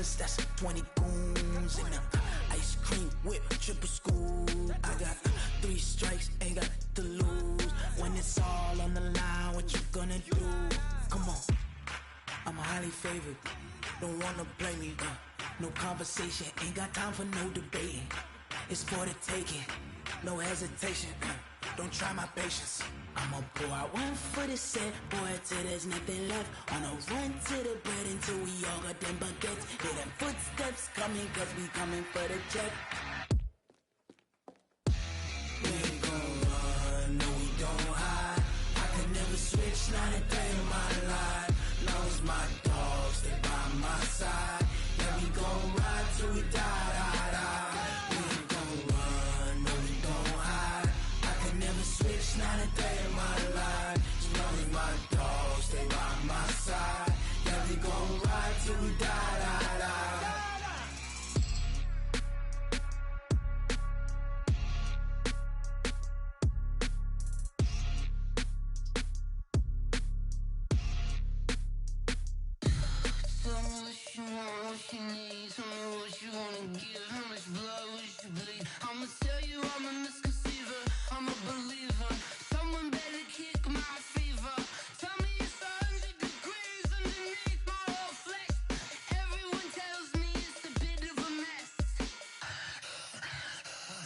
brothers, that's 20 goons. And ice cream whip, triple school. I got 3 strikes, ain't got to lose. When it's all on the line, what you gonna do? Come on, I'm highly favored. Don't wanna blame me, no conversation, ain't got time for no debating. It's for the taking, no hesitation. Don't try my patience. I'ma pour out one for the set, boy, till there's nothing left. On a run to the bread until we all got them baguettes. Hear them footsteps coming, cause we coming for the check. We ain't gon' run, no we don't hide. I could never switch, not a day in my life. Lost my dogs, they by my side. Yeah, we gon' ride till we die, die, die. We ain't gon' run, no we don't hide. I could never switch, not a day in my life. As long as my dogs, they by my side. Yeah, we gon' ride till we die, die, die. Tell me what you want, what you need. Tell me what you wanna give. How much blood would you bleed? I'ma tell you I'm a misconceiver. I'm a believer. Someone better kick my fever. Tell me it's 100 degrees underneath my whole flesh. Everyone tells me it's a bit of a mess.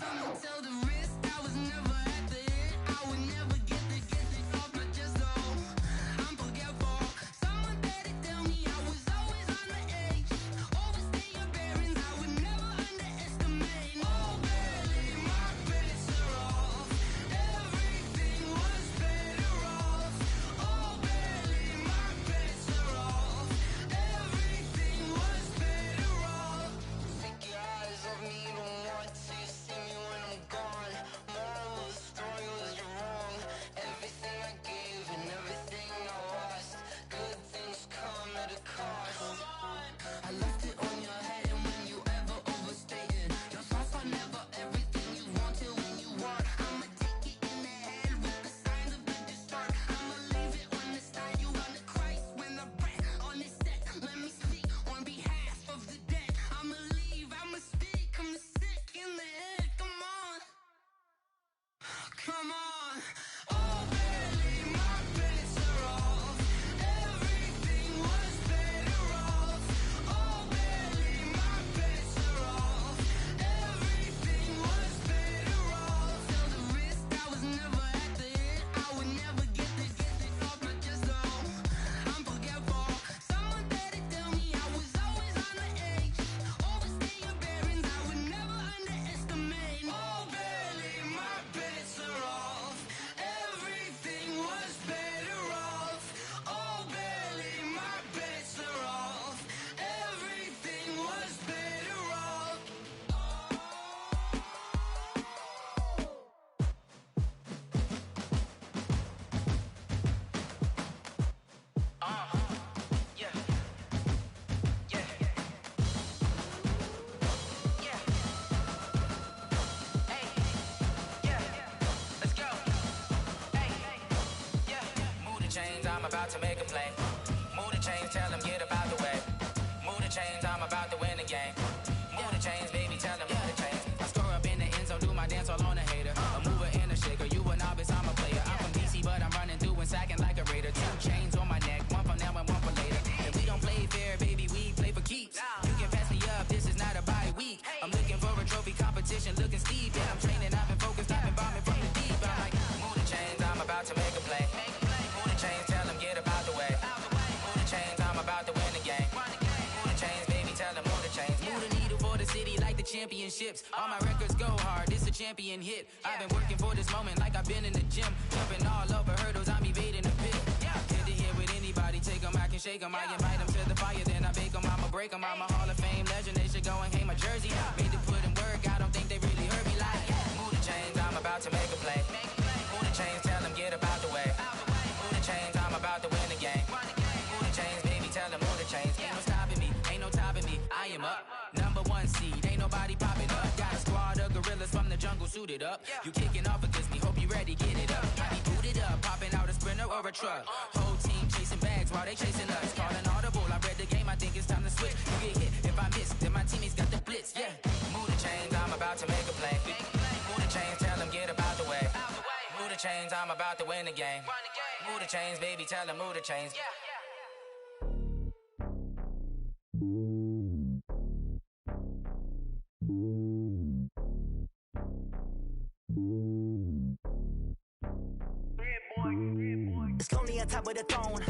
I'ma tell the risk I was never at the end. I would never get this off my chest though. I'm forgetful. Someone better tell me I was always on the edge. Overstay your bearings, I would never underestimate. Oh, barely my bets are off. Everything was better off. Oh, barely my bets are off. Everything was better off. Take your eyes off me, don't want to see me when I'm gone. Moral of the story was you're wrong. Everything I gave and everything I lost. Good things come at a cost. I left it on your head, and when you ever overstay it, your thoughts are never everything you want till when you want. I'ma take it in the head with the signs of the distort. I'ma leave it on the side. You on the Christ when the breath on this set. Let me speak on behalf of the dead. I'ma leave, I'ma speak. I'm sick in the head. Come on, come on. Oh, barely my bets are off. Everything was better off. Oh, barely my bets are off. Everything was better off. Tell the risk I was never at the end. I would never get this off my chest though. I'm forgetful. Someone better tell me I was always on the edge. Overstay your bearings, I would never underestimate. Oh, barely my bets are off. Everything was better off. Oh, barely my bets are off. Everything was better off. Yeah. Yeah. Yeah. Hey. Yeah. Let's go. Hey. Yeah. Move the chains, I'm about to make a play. Move the chains, tell them get about the way. Move the chains, I'm about to win the game. Move the chains, baby, tell them move the chains. I score up in the end zone, do my dance all on a hater. A mover and a shaker, you a novice, I'm a player. I'm from DC, but I'm running through and sacking like a raider. 2 chains on my neck, one for now and one for later. If we don't play fair, baby, we play for keeps. You can pass me up, this is not a bye week. I'm looking for a trophy competition, looking steep. Yeah, I'm training, I've been focused, I've been bombing from the deep. I'm like, move the chains, I'm about to make a play. Move the chains, tell them get about the way. Move the chains, I'm about to win the game. Move the chains, baby, tell them move the chains. Move the needle for the city like the championships. All my records go hard, this a champion hit. I've been working for this moment like I've been in the gym. Jumping all over hurdles, I'm evading the pit. Head to head with anybody, take them, I can shake them. I invite them to the fire, then I bake them, I'ma break them. I'm a Hall of Fame legend, they should go and hang my jersey. Made to put in work, I don't think they really heard me like. Move the chains, I'm about to make a play. Move the chains, tell them get about the way. Move the chains, I'm about to win the game. Move the chains, baby, tell them move the chains. Ain't no stopping me, ain't no topping me, I am up. Number 1 seed, ain't nobody popping up. Got a squad of gorillas from the jungle suited up. You kicking off against me, hope you ready, get it up. I be booted up, popping out a sprinter or a truck. Whole team chasing bags while they chasing us. Calling audible, I read the game, I think it's time to switch. You get hit if I blitz, yeah. Move the chains, I'm about to make a play. Move the chains, tell them get about the way. Move the chains, I'm about to win the game. Move the chains, baby, tell them move the chains. It's lonely on top of the throne.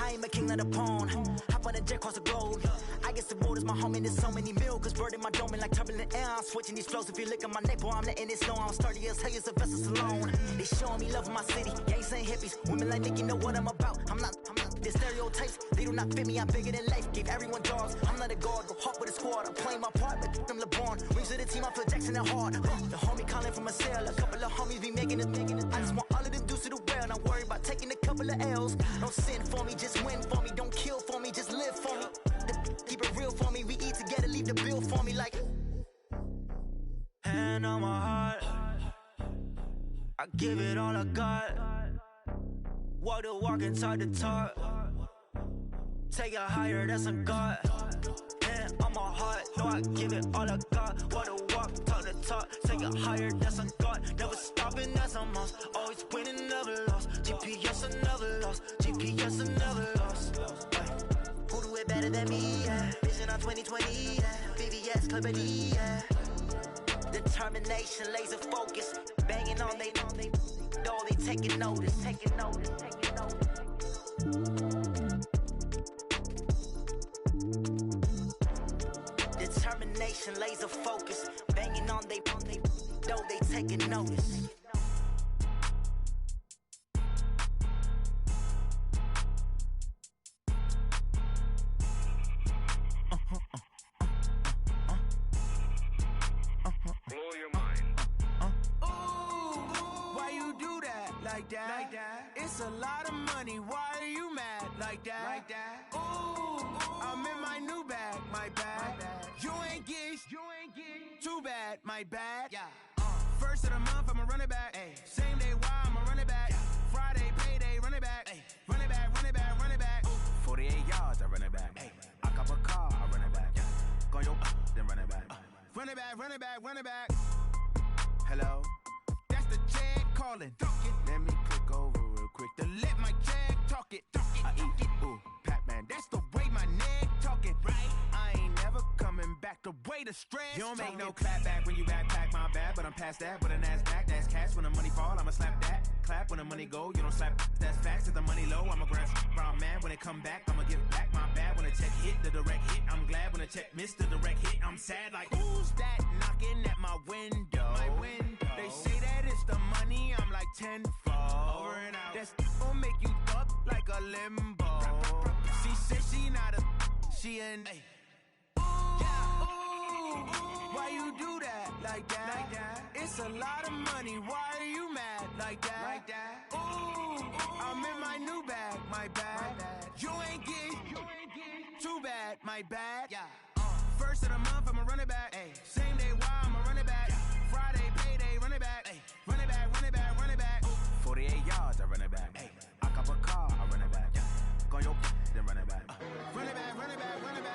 I ain't a king of the pawn. Hop on a jet across the globe. I guess the road is my home and there's so many milk. Bird in my dome and like turbulent air. I'm switching these flows. If you look at my neck, boy, I'm letting it slow. I'm sturdy as hell, it's a vessel alone. They showing me love in my city. Gangsta and hippies. Women like Nicki know what I'm about. I'm not the stereotypes. They do not fit me. I'm bigger than life. Give everyone jobs. I'm not a guard. Go hard with a squad. I'm playing my part, but I'm LeBron. Wings of the team, I feel Jackson and hard. The homie calling from a cell. A couple of homies be making it. I just want all of them dudes to the well. Not worry about taking a couple of L's. Don't sin for me, just win for me. Don't kill for me, just live for me. Keep it real for me. We eat together, leave the bill for me like. Hand on my heart, I give it all I got. Walk the walk and talk the talk. Take it higher, that's a God. Hand on my heart, no, I give it all I got. Walk the walk, talk the talk. Take it higher, that's a God. Never stopping, that's a must. Always winning, never lost. GPS, I never lost. GPS, I never lost. Who do it better than me? Yeah. Vision on 2020. Yeah. VVS, Clippity. Yeah. Determination, laser focus. Banging on they door, they taking notice. Taking notice. Taking notice. Determination, laser focus. Banging on they door, they taking notice. Like that. It's a lot of money. Why are you mad like that? Ooh, I'm in my new bag, my bad. You ain't get too bad, my bad. First of the month, I'ma run it back. Ay. Same day, why I'ma run it back. Friday, payday, run it back. Ay. Run it back, run it back, run it back. 48 yards, I run it back. Ay. I cop a car, I run it back. Go your then run it back. Run it back, run it back, run it back. Hello, that's the jag calling. Let me click over real quick to let my jag talk it. I eat, ooh, Pac-Man, that's the way my neck talking. Right? I ain't never coming back the way the stress. You don't make no clap back when you backpack my bad, but I'm past that with a NASDAQ. That's cash when the money fall, I'ma slap that. Clap when the money go, you don't slap. That's facts. If the money low, I'ma grab brown man. When it come back, I'ma give back my bad. When the check hit, the direct hit. I'm glad when the check missed the direct hit. I'm sad like who's that knocking at my window? My window. They say that it's the money. I'm like tenfold. Over and out. That's gon' make you up like a limbo. She said she not a. She an. Why you do that like that? It's a lot of money. Why are you mad like that? Ooh, I'm in my new bag, my bad. You ain't get too bad, my bad. First of the month, I'ma run it back. Ay. Same day, why I'ma run it back. Friday, payday, run it back. Ay. Run it back, run it back, run it back. 48 yards, I run it back. Ay. I cop a car, I run it back. Go your then run it back. Run it back, run it back, run it back.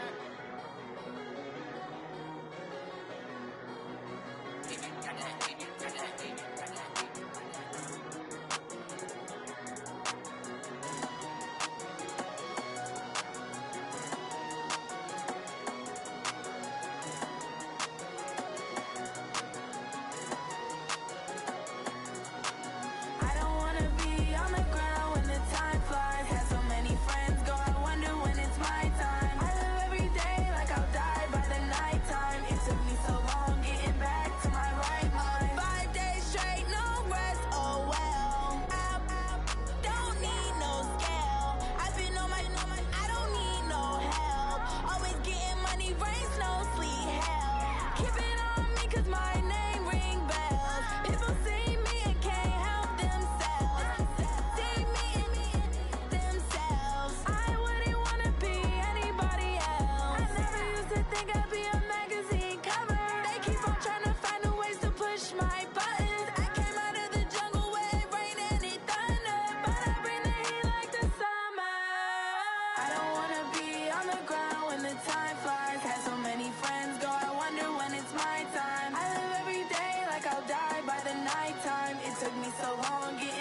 Took me so long getting